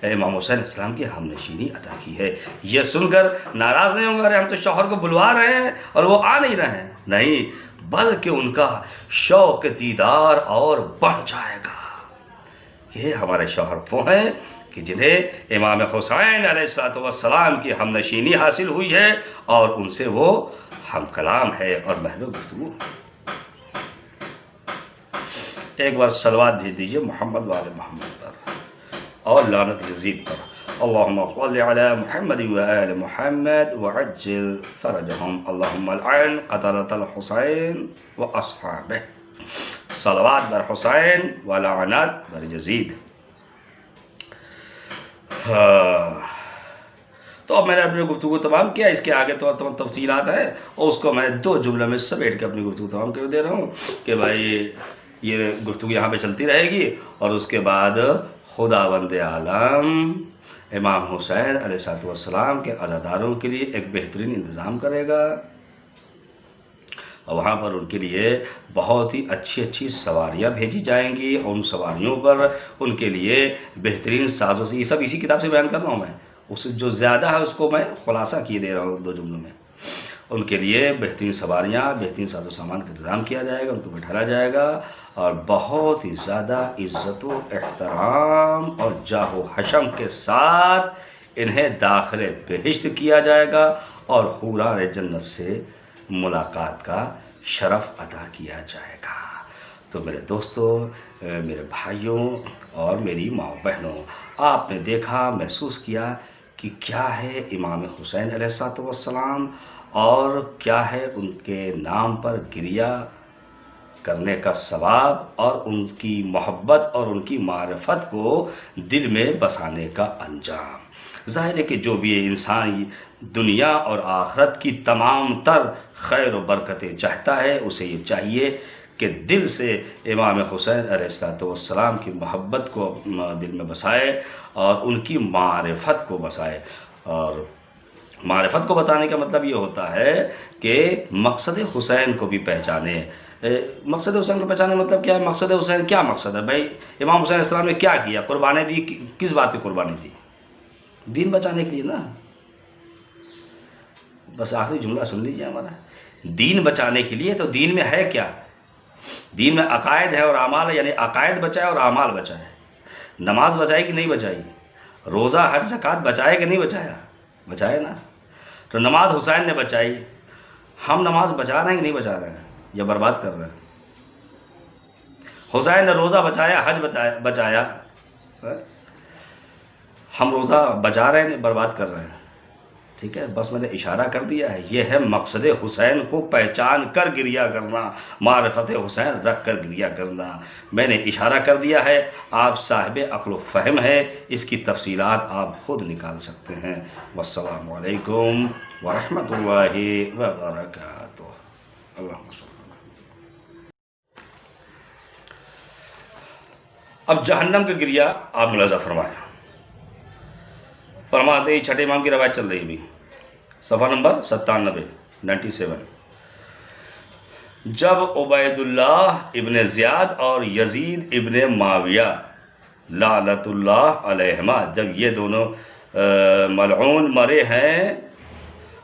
امام حسین علیہ السلام کی ہم نشینی عطا کی ہے۔ یہ سن کر ناراض نہیں ہوں گے، ارے ہم تو شوہر کو بلوا رہے ہیں اور وہ آ نہیں رہے ہیں، نہیں، بلکہ ان کا شوق دیدار اور بڑھ جائے گا۔ یہ ہمارے شوہر وہ ہیں کہ جنہیں امام حسین علیہ السلام کی ہم نشینی حاصل ہوئی ہے، اور ان سے وہ ہم کلام ہے اور محو گفتگو۔ ایک بار صلوات بھیج دیجئے محمد وآل محمد پر اور لعنت یزید پر۔ اللہم صل علی محمد وآل محمد وعجل فرجہم، اللہم العن قتلۃ الحسین واصحابہ، صلوات بر حسین ولعنت بر یزید۔ تو اب میں نے اپنی گفتگو تمام کیا، اس کے آگے تو تفصیلات ہیں، اور اس کو میں 2 جملوں میں سمیٹ کے اپنی گفتگو تمام کر دے رہا ہوں کہ بھائی یہ گفتگو یہاں پہ چلتی رہے گی، اور اس کے بعد خداوند عالم امام حسین علیہ السلام کے عزاداروں کے لیے ایک بہترین انتظام کرے گا، اور وہاں پر ان کے لیے بہت ہی اچھی سواریاں بھیجی جائیں گی، اور ان سواریوں پر ان کے لیے بہترین سازوں سے، یہ سب اسی کتاب سے بیان کر رہا ہوں میں، اس جو زیادہ ہے اس کو میں خلاصہ کیے دے رہا ہوں 2 جملوں میں۔ ان کے لیے بہترین سواریاں، بہترین ساز و سامان کا انتظام کیا جائے گا، ان کو بٹھایا جائے گا، اور بہت ہی زیادہ عزت و احترام اور جاہ و حشم کے ساتھ انہیں داخل بہشت کیا جائے گا، اور حوران جنت سے ملاقات کا شرف عطا کیا جائے گا۔ تو میرے دوستو، میرے بھائیوں اور میری ماں بہنوں، آپ نے دیکھا، محسوس کیا کہ کیا ہے امام حسین علیہ السلام، اور کیا ہے ان کے نام پر گریہ کرنے کا ثواب، اور ان کی محبت اور ان کی معرفت کو دل میں بسانے کا انجام۔ ظاہر ہے کہ جو بھی انسان دنیا اور آخرت کی تمام تر خیر و برکتیں چاہتا ہے، اسے یہ چاہیے کہ دل سے امام حسین علیہ السلام کی محبت کو دل میں بسائے، اور ان کی معرفت کو بسائے۔ اور معرفت کو بتانے کا مطلب یہ ہوتا ہے کہ مقصد حسین کو بھی پہچانے۔ مقصد حسین کو پہچانے مطلب کیا ہے؟ مقصد حسین کیا مقصد ہے بھائی؟ امام حسین علیہ السلام نے کیا کیا؟ قربانی دی، کس بات کی قربانی دی؟ دین بچانے کے لیے نا۔ بس آخری جملہ سن لیجیے ہمارا، دین بچانے کے لیے۔ تو دین میں ہے کیا؟ دین میں عقائد ہے اور اعمال ہے، یعنی عقائد بچائے اور اعمال بچائے۔ نماز بچائی کہ نہیں بچائی؟ روزہ حج زکوٰۃ بچائے کہ نہیں بچایا؟ بچائے نا۔ تو نماز حسین نے بچائی، ہم نماز بچا رہے ہیں کہ نہیں بچا رہے ہیں یا برباد کر رہے ہیں؟ حسین نے روزہ بچایا، حج بچایا، ہم روزہ بچا رہے ہیں برباد کر رہے ہیں، ٹھیک ہے، بس میں نے اشارہ کر دیا ہے، یہ ہے مقصد حسین کو پہچان کر گریہ کرنا، معرفت حسین رکھ کر گریہ کرنا، میں نے اشارہ کر دیا ہے، آپ صاحب عقل و فہم ہے، اس کی تفصیلات آپ خود نکال سکتے ہیں۔ والسلام علیکم ورحمۃ اللہ وبرکاتہ۔ اللہم صل۔ اب جہنم کا گریہ آپ ملاحظہ فرمائیں، فرماتے ہی چھٹے امام کی روایت چل رہی بھی، صفحہ نمبر 97 جب عبید اللہ ابن زیاد اور یزید ابن معاویہ لعنت اللہ علیہما، جب یہ دونوں ملعون مرے ہیں،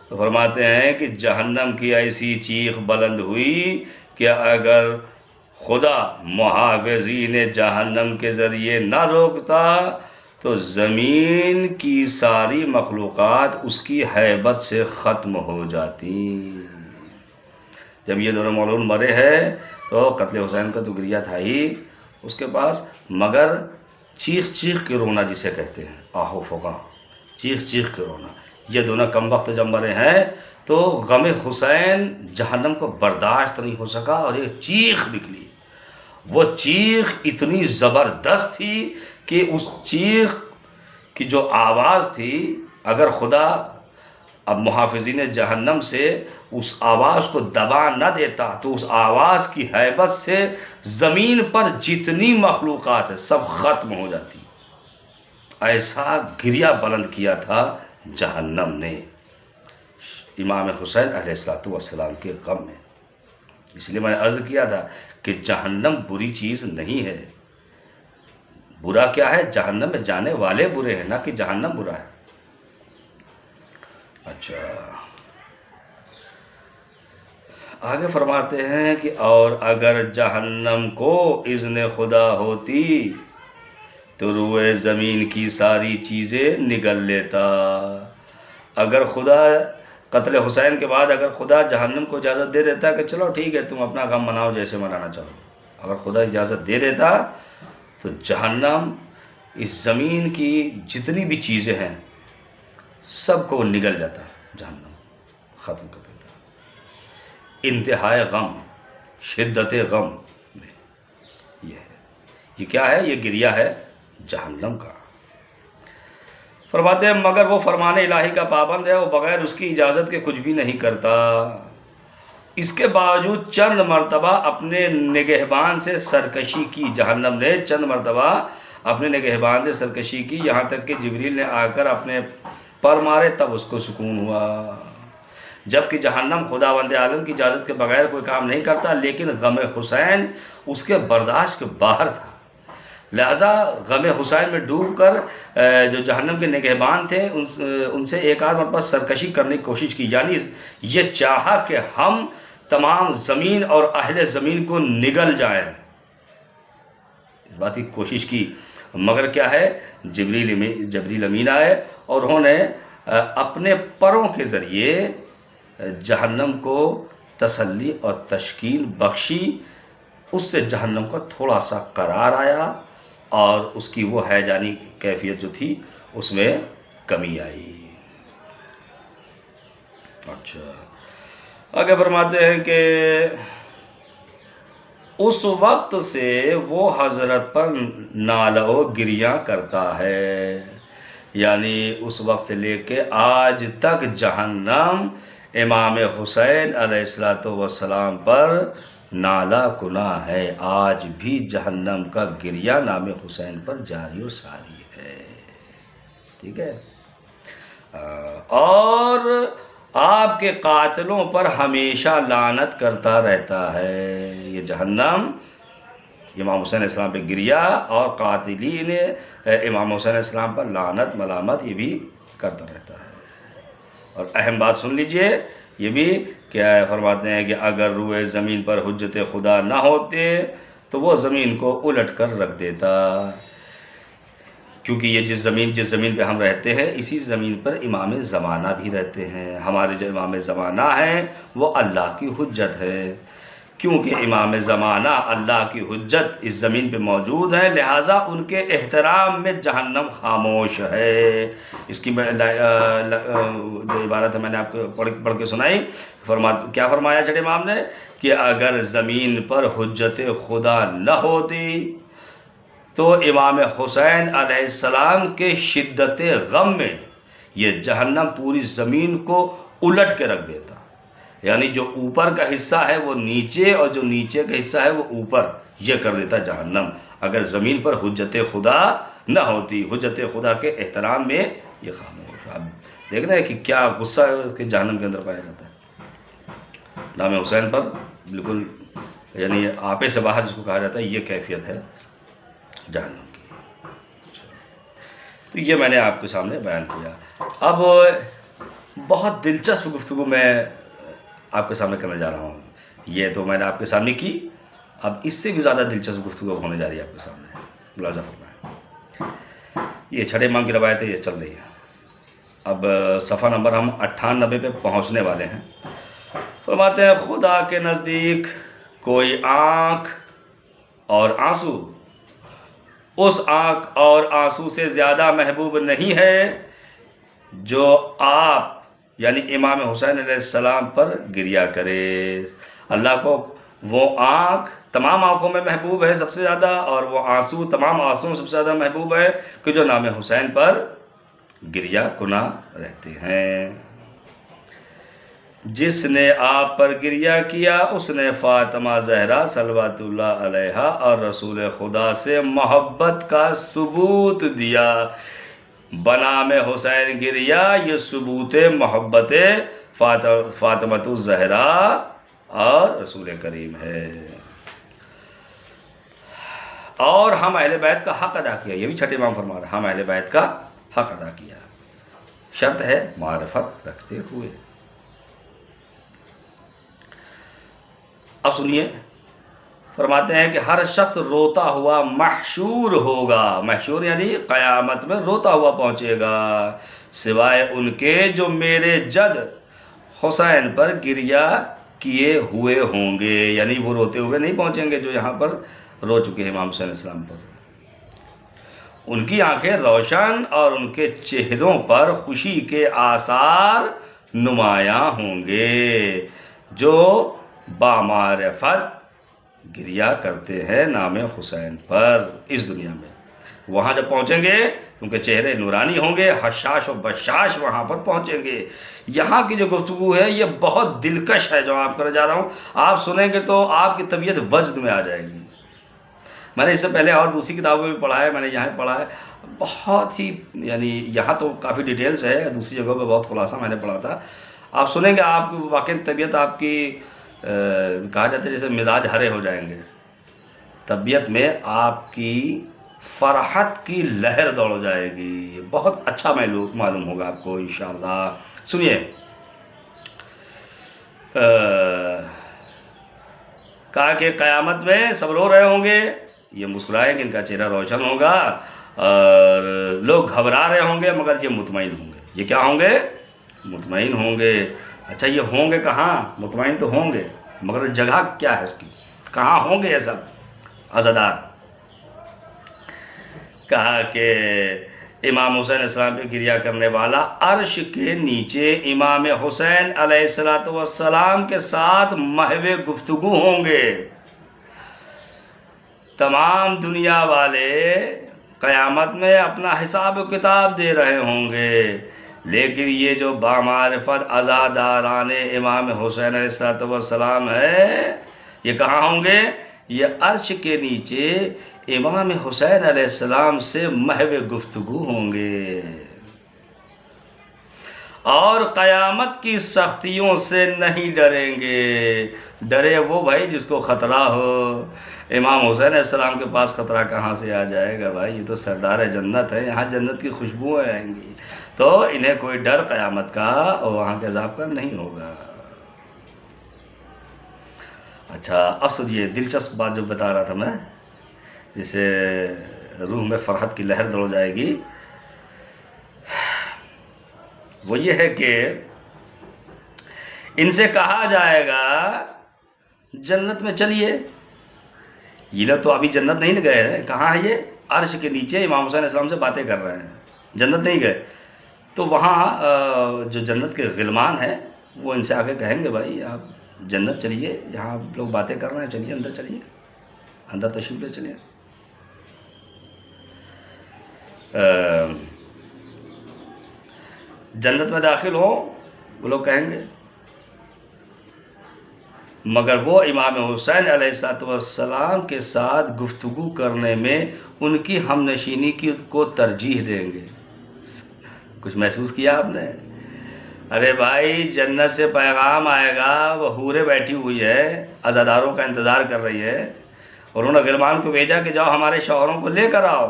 تو فرماتے ہیں کہ جہنم کی ایسی چیخ بلند ہوئی کہ اگر خدا محافظین جہنم کے ذریعے نہ روکتا تو زمین کی ساری مخلوقات اس کی ہیبت سے ختم ہو جاتی۔ جب یہ دونوں ملعون مرے ہیں تو قتل حسین کا تو گریہ تھا ہی اس کے پاس، مگر چیخ چیخ کے رونا جسے کہتے ہیں، آہو فغاں، چیخ چیخ کے رونا، یہ دونوں کم وقت جب مرے ہیں تو غم حسین جہنم کو برداشت نہیں ہو سکا اور ایک چیخ نکلی۔ وہ چیخ اتنی زبردست تھی کہ اس چیخ کی جو آواز تھی، اگر خدا اب محافظین جہنم سے اس آواز کو دبا نہ دیتا تو اس آواز کی ہیبت سے زمین پر جتنی مخلوقات ہے سب ختم ہو جاتی۔ ایسا گریہ بلند کیا تھا جہنم نے امام حسین علیہ السلام کے غم میں۔ اس لیے میں نے عرض کیا تھا کہ جہنم بری چیز نہیں ہے، برا کیا ہے؟ جہنم میں جانے والے برے ہیں، نہ کہ جہنم برا ہے۔ اچھا، آگے فرماتے ہیں کہ اور اگر جہنم کو اذن خدا ہوتی تو روئے زمین کی ساری چیزیں نگل لیتا۔ اگر خدا قتل حسین کے بعد اگر خدا جہنم کو اجازت دے دیتا کہ چلو ٹھیک ہے تم اپنا غم مناؤ جیسے منانا چاہو، اگر خدا اجازت دے دیتا تو جہنم اس زمین کی جتنی بھی چیزیں ہیں سب کو نگل جاتا، جہنم ختم کر دیتا۔ انتہائی غم، شدت غم میں یہ ہے، یہ کیا ہے؟ یہ گریہ ہے جہنم کا۔ فرماتے ہیں مگر وہ فرمان الہی کا پابند ہے، وہ بغیر اس کی اجازت کے کچھ بھی نہیں کرتا۔ اس کے باوجود چند مرتبہ اپنے نگہبان سے سرکشی کی، جہنم نے چند مرتبہ اپنے نگہبان سے سرکشی کی، یہاں تک کہ جبریل نے آ کر اپنے پر مارے تب اس کو سکون ہوا۔ جبکہ جہنم خداوند عالم کی اجازت کے بغیر کوئی کام نہیں کرتا، لیکن غم حسین اس کے برداشت کے باہر تھا، لہذا غم حسین میں ڈوب کر جو جہنم کے نگہبان تھے ان سے ایک آدھ مرتبہ سرکشی کرنے کی کوشش کی، یعنی یہ چاہا کہ ہم تمام زمین اور اہل زمین کو نگل جائیں، اس بات کی کوشش کی، مگر کیا ہے؟ جبریل امین آئے اور انہوں نے اپنے پروں کے ذریعے جہنم کو تسلی اور تشکیل بخشی، اس سے جہنم کا تھوڑا سا قرار آیا اور اس کی وہ ہیجانی کیفیت جو تھی اس میں کمی آئی۔ اچھا، آگے فرماتے ہیں کہ اس وقت سے وہ حضرت پر نالہ و گریہ کرتا ہے، یعنی اس وقت سے لے کے آج تک جہنم امام حسین علیہ السلام پر نالہ کنا ہے، آج بھی جہنم کا گریہ نام حسین پر جاری و ساری ہے، ٹھیک ہے، اور آپ کے قاتلوں پر ہمیشہ لعنت کرتا رہتا ہے۔ یہ جہنم امام حسین علیہ السلام پہ گریہ اور قاتلین امام حسین علیہ السلام پر لعنت ملامت یہ بھی کرتا رہتا ہے۔ اور اہم بات سن لیجئے یہ بھی کیا فرماتے ہیں کہ اگر روئے زمین پر حجت خدا نہ ہوتے تو وہ زمین کو الٹ کر رکھ دیتا، کیونکہ یہ جس زمین پہ ہم رہتے ہیں اسی زمین پر امام زمانہ بھی رہتے ہیں، ہمارے جو امام زمانہ ہیں وہ اللہ کی حجت ہے، کیونکہ امام زمانہ اللہ کی حجت اس زمین پہ موجود ہے، لہٰذا ان کے احترام میں جہنم خاموش ہے۔ اس کی جو عبارت ہے میں نے آپ کو پڑھ کے سنائی، کیا فرمایا چھٹے امام نے کہ اگر زمین پر حجت خدا نہ ہوتی تو امام حسین علیہ السلام کے شدت غم میں یہ جہنم پوری زمین کو الٹ کے رکھ دیتا، یعنی جو اوپر کا حصہ ہے وہ نیچے اور جو نیچے کا حصہ ہے وہ اوپر، یہ کر دیتا جہنم، اگر زمین پر حجت خدا نہ ہوتی۔ حجت خدا کے احترام میں یہ خاموش۔ آپ دیکھ رہے ہیں کہ کیا غصہ کہ جہنم کے اندر پایا جاتا ہے۔ نام حسین پر بالکل یعنی آپے سے باہر جس کو کہا جاتا ہے، یہ کیفیت ہے جہنم کی۔ تو یہ میں نے آپ کے سامنے بیان کیا۔ اب بہت دلچسپ گفتگو میں آپ کے سامنے کرنے جا رہا ہوں۔ یہ تو میں نے آپ کے سامنے کی، اب اس سے بھی زیادہ دلچسپ گفتگو ہونے جا رہی ہے آپ کے سامنے، ملاحظہ فرمائیں۔ یہ چھٹے امام کی روایت ہے، یہ چل رہی ہے۔ اب صفحہ نمبر ہم 98 پہ پہنچنے والے ہیں۔ فرماتے ہیں خدا کے نزدیک کوئی آنکھ اور آنسو اس آنکھ اور آنسو سے زیادہ محبوب نہیں ہے جو آپ یعنی امام حسین علیہ السلام پر گریہ کرے۔ اللہ کو وہ آنکھ تمام آنکھوں میں محبوب ہے سب سے زیادہ، اور وہ آنسو تمام آنسوں میں سب سے زیادہ محبوب ہے کہ جو نام حسین پر گریہ کنا رہتے ہیں۔ جس نے آپ پر گریہ کیا اس نے فاطمہ زہرا صلوات اللہ علیہا اور رسول خدا سے محبت کا ثبوت دیا۔ بنام حسین گریہ یہ ثبوت محبت فاطمہ الزہرا اور رسول کریم ہے۔ اور ہم اہل بیت کا حق ادا کیا، یہ بھی چھٹے امام فرما رہے ہیں، ہم اہل بیت کا حق ادا کیا، شرط ہے معرفت رکھتے ہوئے۔ اب سنیے، فرماتے ہیں کہ ہر شخص روتا ہوا محشور ہوگا، محشور یعنی قیامت میں روتا ہوا پہنچے گا، سوائے ان کے جو میرے جد حسین پر گریہ کیے ہوئے ہوں گے، یعنی وہ روتے ہوئے نہیں پہنچیں گے جو یہاں پر رو چکے ہیں امام حسین علیہ السلام پر۔ ان کی آنکھیں روشن اور ان کے چہروں پر خوشی کے آثار نمایاں ہوں گے جو بامعرفت گریہ کرتے ہیں نام حسین پر اس دنیا میں۔ وہاں جب پہنچیں گے کیونکہ چہرے نورانی ہوں گے، حشاش و بشاش وہاں پر پہنچیں گے۔ یہاں کی جو گفتگو ہے یہ بہت دلکش ہے جو آپ کرنے جا رہا ہوں، آپ سنیں گے تو آپ کی طبیعت وجد میں آ جائے گی۔ میں نے اس سے پہلے اور دوسری کتابوں میں بھی پڑھا ہے، میں نے یہاں پڑھا ہے، بہت ہی یعنی یہاں تو کافی ڈیٹیلز ہے، دوسری جگہوں پہ بہت خلاصہ میں نے پڑھا تھا۔ آپ سنیں گے آپ کی واقعی طبیعت آپ کی کہا جاتا ہے جیسے مزاج ہرے ہو جائیں گے، طبیعت میں آپ کی فرحت کی لہر دوڑ جائے گی، بہت اچھا معلوم ہوگا آپ کو انشاءاللہ۔ سنیے، کہا کہ قیامت میں سب رو رہے ہوں گے، یہ مسکرائیں گے، ان کا چہرہ روشن ہوگا، اور لوگ گھبرا رہے ہوں گے مگر یہ مطمئن ہوں گے۔ یہ کیا ہوں گے؟ مطمئن ہوں گے۔ اچھا یہ ہوں گے کہاں؟ مطمئن تو ہوں گے مگر جگہ کیا ہے اس کی، کہاں ہوں گے یہ سب عزادار؟ کہا کہ امام حسین علیہ السلام پہ گریہ کرنے والا عرش کے نیچے امام حسین علیہ السلام کے ساتھ محو گفتگو ہوں گے۔ تمام دنیا والے قیامت میں اپنا حساب و کتاب دے رہے ہوں گے، لیکن یہ جو بامعرفت عزاداران امام حسین علیہ السلام ہے یہ کہاں ہوں گے؟ یہ عرش کے نیچے امام حسین علیہ السلام سے محو گفتگو ہوں گے، اور قیامت کی سختیوں سے نہیں ڈریں گے۔ ڈرے وہ بھائی جس کو خطرہ ہو، امام حسین علیہ السلام کے پاس خطرہ کہاں سے آ جائے گا بھائی، یہ تو سردار جنت ہے، یہاں جنت کی خوشبوئیں آئیں گی، تو انہیں کوئی ڈر قیامت کا اور وہاں کے عذاب کا نہیں ہوگا۔ اچھا اب سنیے دلچسپ بات جو بتا رہا تھا میں، جسے روح میں فرحت کی لہر دوڑ جائے گی، وہ یہ ہے کہ ان سے کہا جائے گا جنت میں چلیے. یہ لوگ تو ابھی جنت نہیں گئے ہیں. کہاں ہے یہ؟ عرش کے نیچے امام حسین علیہ السلام سے باتیں کر رہے ہیں, جنت نہیں گئے. تو وہاں جو جنت کے غلمان ہیں وہ ان سے آگے کہیں گے بھائی آپ جنت چلیے, یہاں آپ لوگ باتیں کر رہے ہیں, چلیے اندر چلیے, اندر تشریف لے چلیے. جنت میں داخل ہو وہ لوگ کہیں گے, مگر وہ امام حسین علیہ السلام کے ساتھ گفتگو کرنے میں ان کی ہم نشینی کو ترجیح دیں گے. کچھ محسوس کیا آپ نے؟ ارے بھائی جنت سے پیغام آئے گا, وہ حوریں بیٹھی ہوئی ہے, عزاداروں کا انتظار کر رہی ہے, اور انہوں نے غلمان کو بھیجا کہ جاؤ ہمارے شوہروں کو لے کر آؤ.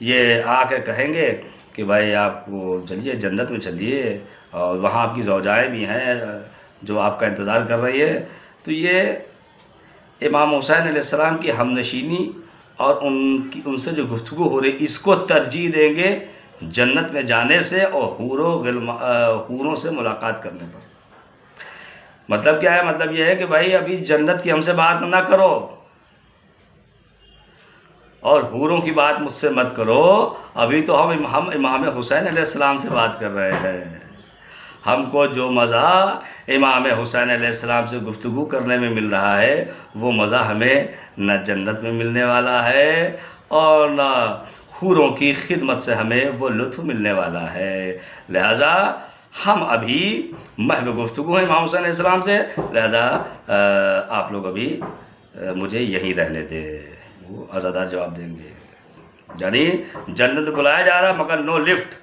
یہ آ کے کہیں گے کہ بھائی آپ کو چلیے جنت میں چلیے, اور وہاں آپ کی زوجائیں بھی ہیں جو آپ کا انتظار کر رہی ہے. تو یہ امام حسین علیہ السلام کی ہم نشینی اور ان سے جو گفتگو ہو رہی اس کو ترجیح دیں گے جنت میں جانے سے اور حوروں سے ملاقات کرنے پر. مطلب کیا ہے؟ مطلب یہ ہے کہ بھائی ابھی جنت کی ہم سے بات نہ کرو اور حوروں کی بات مجھ سے مت کرو, ابھی تو ہم امام حسین علیہ السلام سے بات کر رہے ہیں. ہم کو جو مزہ امام حسین علیہ السلام سے گفتگو کرنے میں مل رہا ہے وہ مزہ ہمیں نہ جنت میں ملنے والا ہے اور نہ حوروں کی خدمت سے ہمیں وہ لطف ملنے والا ہے. لہذا ہم ابھی محض گفتگو ہیں امام حسین علیہ السلام سے, لہذا آپ لوگ ابھی مجھے یہیں رہنے دیں. وہ عزادار جواب دیں گے, یعنی جنت بلایا جا رہا مگر نو لفٹ.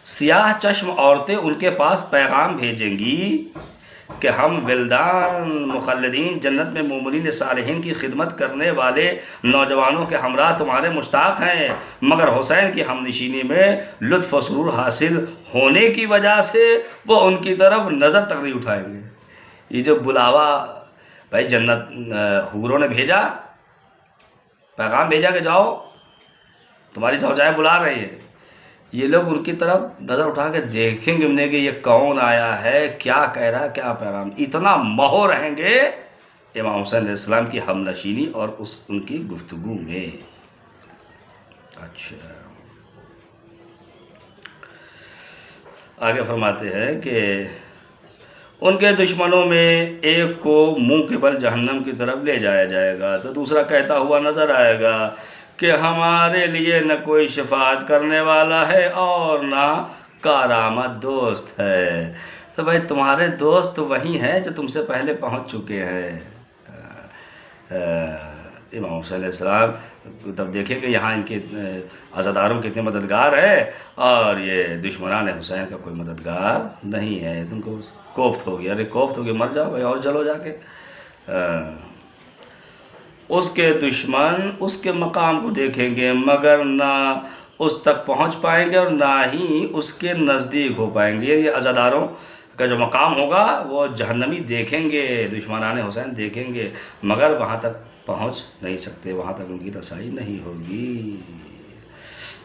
سیاہ چشم عورتیں ان کے پاس پیغام بھیجیں گی کہ ہم ولدان مخلدین جنت میں مومنین صالحین کی خدمت کرنے والے نوجوانوں کے ہمراہ تمہارے مشتاق ہیں, مگر حسین کی ہم نشینی میں لطف و سرور حاصل ہونے کی وجہ سے وہ ان کی طرف نظر تک نہیں اٹھائیں گے. یہ جو بلاوا بھائی جنت حوروں نے بھیجا, پیغام بھیجا کہ جاؤ تمہاری زوجائیں بلا رہی ہیں, یہ لوگ ان کی طرف نظر اٹھا کے دیکھیں گے انہیں کہ یہ کون آیا ہے, کیا کہہ رہا ہے, کیا پیغام. اتنا مہو رہیں گے امام حسین علیہ السلام کی ہم نشینی اور ان کی گفتگو میں. اچھا, آگے فرماتے ہیں کہ ان کے دشمنوں میں ایک کو منہ کے بل جہنم کی طرف لے جایا جائے گا تو دوسرا کہتا ہوا نظر آئے گا کہ ہمارے لیے نہ کوئی شفاعت کرنے والا ہے اور نہ کارآمد دوست ہے. تو بھائی تمہارے دوست وہی ہیں جو تم سے پہلے پہنچ چکے ہیں. امام حسین علیہ السلام تب دیکھیں کہ یہاں ان کے عزاداروں کے اتنے مددگار ہیں اور یہ دشمنان حسین کا کوئی مددگار نہیں ہے. تم کو کوفت ہو گیا, ارے کوفت ہو گیا, مر جاؤ بھائی اور جلو جا کے. اس کے دشمن اس کے مقام کو دیکھیں گے مگر نہ اس تک پہنچ پائیں گے اور نہ ہی اس کے نزدیک ہو پائیں گے. یہ عزاداروں کا جو مقام ہوگا وہ جہنمی دیکھیں گے, دشمنان حسین دیکھیں گے مگر وہاں تک پہنچ نہیں سکتے, وہاں تک ان کی رسائی نہیں ہوگی.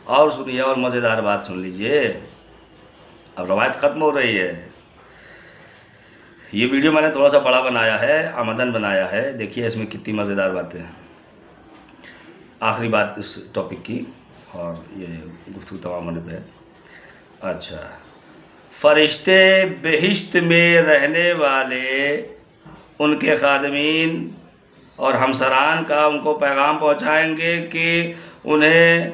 اور سنیے اور مزیدار بات سن لیجئے, اب روایت ختم ہو رہی ہے. یہ ویڈیو میں نے تھوڑا سا بڑا بنایا ہے, آمدن بنایا ہے, دیکھیے اس میں کتنی مزیدار باتیں ہیں. آخری بات اس ٹاپک کی اور یہ گفتگو تمام ہونے پہ. اچھا, فرشتے بہشت میں رہنے والے ان کے خادمین اور ہمسران کا ان کو پیغام پہنچائیں گے کہ انہیں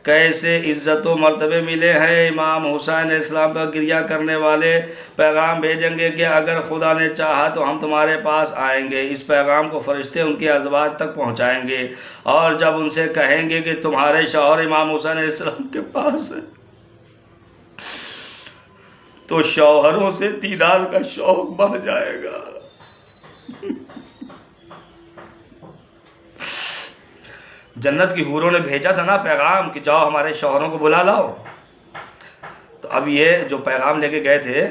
کیسے عزت و مرتبے ملے ہیں. امام حسین علیہ السلام پر گریہ کرنے والے پیغام بھیجیں گے کہ اگر خدا نے چاہا تو ہم تمہارے پاس آئیں گے. اس پیغام کو فرشتے ان کے ازواج تک پہنچائیں گے اور جب ان سے کہیں گے کہ تمہارے شوہر امام حسین علیہ السلام کے پاس ہیں تو شوہروں سے دیدار کا شوق بڑھ جائے گا. جنت کی حوروں نے بھیجا تھا نا پیغام کہ جاؤ ہمارے شوہروں کو بلا لاؤ, تو اب یہ جو پیغام لے کے گئے تھے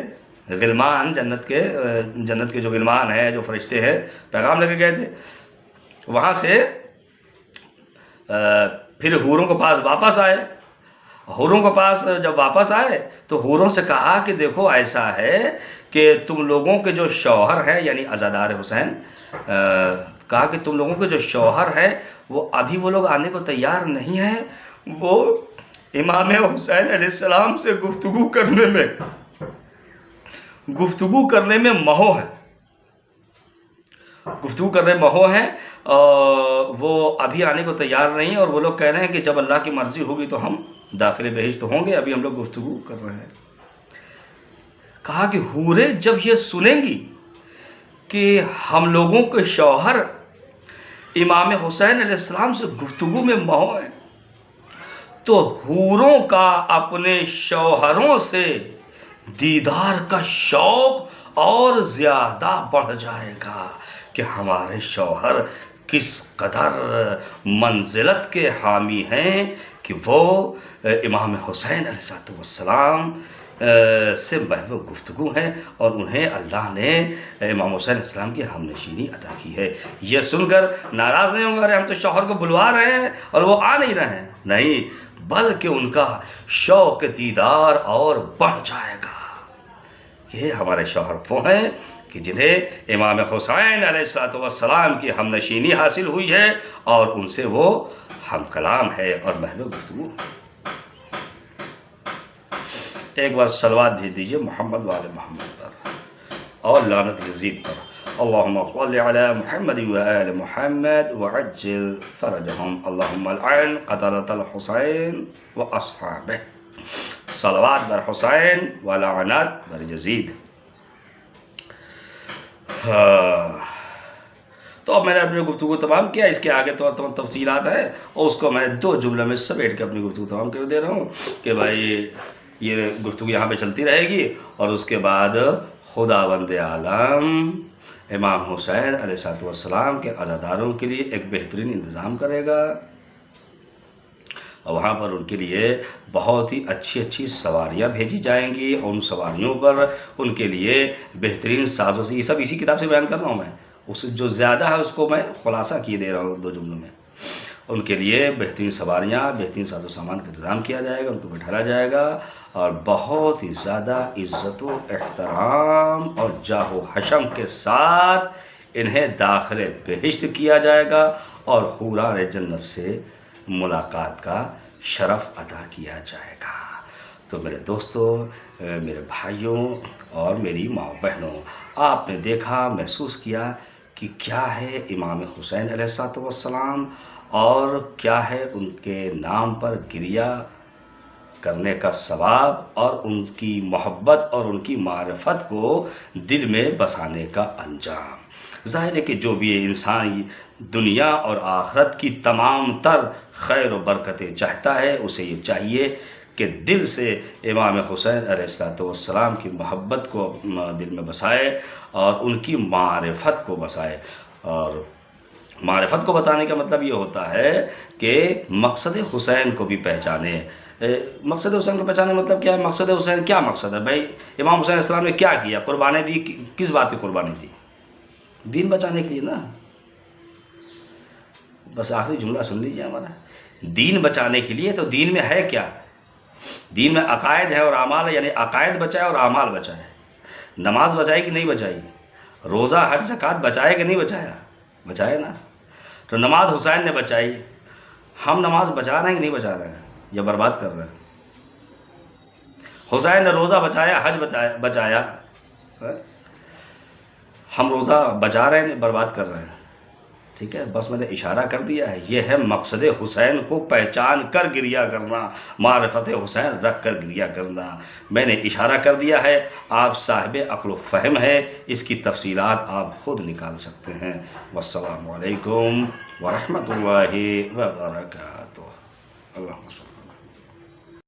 غلمان, جنت کے جو غلمان ہیں, جو فرشتے ہیں, پیغام لے کے گئے تھے, وہاں سے پھر حوروں کے پاس واپس آئے حوروں کے پاس جب واپس آئے تو حوروں سے کہا کہ دیکھو ایسا ہے کہ تم لوگوں کے جو شوہر ہیں یعنی عزادار حسین، کہا کہ تم لوگوں کے جو شوہر ہیں وہ ابھی وہ لوگ آنے کو تیار نہیں ہیں، وہ امام حسین علیہ السلام سے گفتگو کرنے میں مہو ہیں، وہ ابھی آنے کو تیار نہیں ہیں، اور وہ لوگ کہہ رہے ہیں کہ جب اللہ کی مرضی ہوگی تو ہم داخل بہشت ہوں گے، ابھی ہم لوگ گفتگو کر رہے ہیں۔ کہا کہ حوریں جب یہ سنیں گی کہ ہم لوگوں کے شوہر امام حسین علیہ السلام سے گفتگو میں مہو ہیں تو حوروں کا اپنے شوہروں سے دیدار کا شوق اور زیادہ بڑھ جائے گا کہ ہمارے شوہر کس قدر منزلت کے حامی ہیں کہ وہ امام حسین علیہ السلام سے محو گفتگو ہیں، اور انہیں اللہ نے امام حسین علیہ السلام کی ہم نشینی عطا کی ہے۔ یہ سن کر ناراض نہیں ہوں گے، ارے ہم تو شوہر کو بلوا رہے ہیں اور وہ آ نہیں رہے ہیں، نہیں، بلکہ ان کا شوق دیدار اور بڑھ جائے گا۔ یہ ہمارے شوہر وہ ہیں کہ جنہیں امام حسین علیہ السلام کی ہم نشینی حاصل ہوئی ہے، اور ان سے وہ ہم کلام ہے اور محو گفتگو۔ ایک بار صلوات بھیج دیجئے محمد وآل محمد پر اور لعنت یزید پر۔ اللہم صل علی محمد وآل محمد وعجل فرجہم، اللہم العن قتلۃ الحسین واصحابہ، صلوات بر حسین ولعنت بر یزید۔ تو اب میں نے اپنی گفتگو تمام کیا، اس کے آگے تو تفصیلات ہیں، اور اس کو میں 2 جملوں میں سمیٹ کے اپنی گفتگو تمام کر دے رہا ہوں کہ بھائی یہ گفتگو یہاں پہ چلتی رہے گی، اور اس کے بعد خداوند عالم امام حسین علیہ السلام کے عزاداروں کے لیے ایک بہترین انتظام کرے گا، اور وہاں پر ان کے لیے بہت ہی اچھی سواریاں بھیجی جائیں گی، اور ان سواریوں پر ان کے لیے بہترین سازوں سے، یہ سب اسی کتاب سے بیان کر رہا ہوں میں، اس جو زیادہ ہے اس کو میں خلاصہ کیے دے رہا ہوں 2 جملوں میں۔ ان کے لیے بہترین سواریاں، بہترین ساز و سامان کا انتظام کیا جائے گا، ان کو بٹھایا جائے گا، اور بہت ہی زیادہ عزت و احترام اور جاہ و حشم کے ساتھ انہیں داخل بہشت کیا جائے گا، اور حوران جنت سے ملاقات کا شرف عطا کیا جائے گا۔ تو میرے دوستوں، میرے بھائیوں اور میری ماں بہنوں، آپ نے دیکھا، محسوس کیا کہ کیا ہے امام حسین علیہ السلام، اور کیا ہے ان کے نام پر گریہ کرنے کا ثواب، اور ان کی محبت اور ان کی معرفت کو دل میں بسانے کا انجام۔ ظاہر ہے کہ جو بھی انسان دنیا اور آخرت کی تمام تر خیر و برکتیں چاہتا ہے، اسے یہ چاہیے کہ دل سے امام حسین علیہ السلام کی محبت کو دل میں بسائے، اور ان کی معرفت کو بسائے۔ اور معرفت کو بتانے کا مطلب یہ ہوتا ہے کہ مقصد حسین کو بھی پہچانے۔ مقصد حسین کو پہچانے مطلب کیا ہے؟ مقصد حسین کیا مقصد ہے بھائی؟ امام حسین علیہ السلام نے کیا کیا؟ قربانی دی، کس بات کی قربانی دی؟ دین بچانے کے لیے نا۔ بس آخری جملہ سن لیجیے ہمارا، دین بچانے کے لیے۔ تو دین میں ہے کیا؟ دین میں عقائد ہے اور اعمال ہے، یعنی عقائد بچائے اور اعمال بچائے۔ نماز بچائی کہ نہیں بچائی؟ روزہ حج زکوٰۃ بچائے کہ نہیں بچایا؟ بچائے نا۔ تو نماز حسین نے بچائی، ہم نماز بچا رہے ہیں کہ نہیں بچا رہے ہیں، یا برباد کر رہے ہیں؟ حسین نے روزہ بچایا، حج بچایا، ہم روزہ بچا رہے ہیں، برباد کر رہے ہیں۔ ٹھیک ہے، بس میں نے اشارہ کر دیا ہے، یہ ہے مقصد حسین کو پہچان کر گریہ کرنا، معرفت حسین رکھ کر گریہ کرنا۔ میں نے اشارہ کر دیا ہے، آپ صاحب عقل و فہم ہے، اس کی تفصیلات آپ خود نکال سکتے ہیں۔ والسلام علیکم ورحمۃ اللہ وبرکاتہ۔ اللہ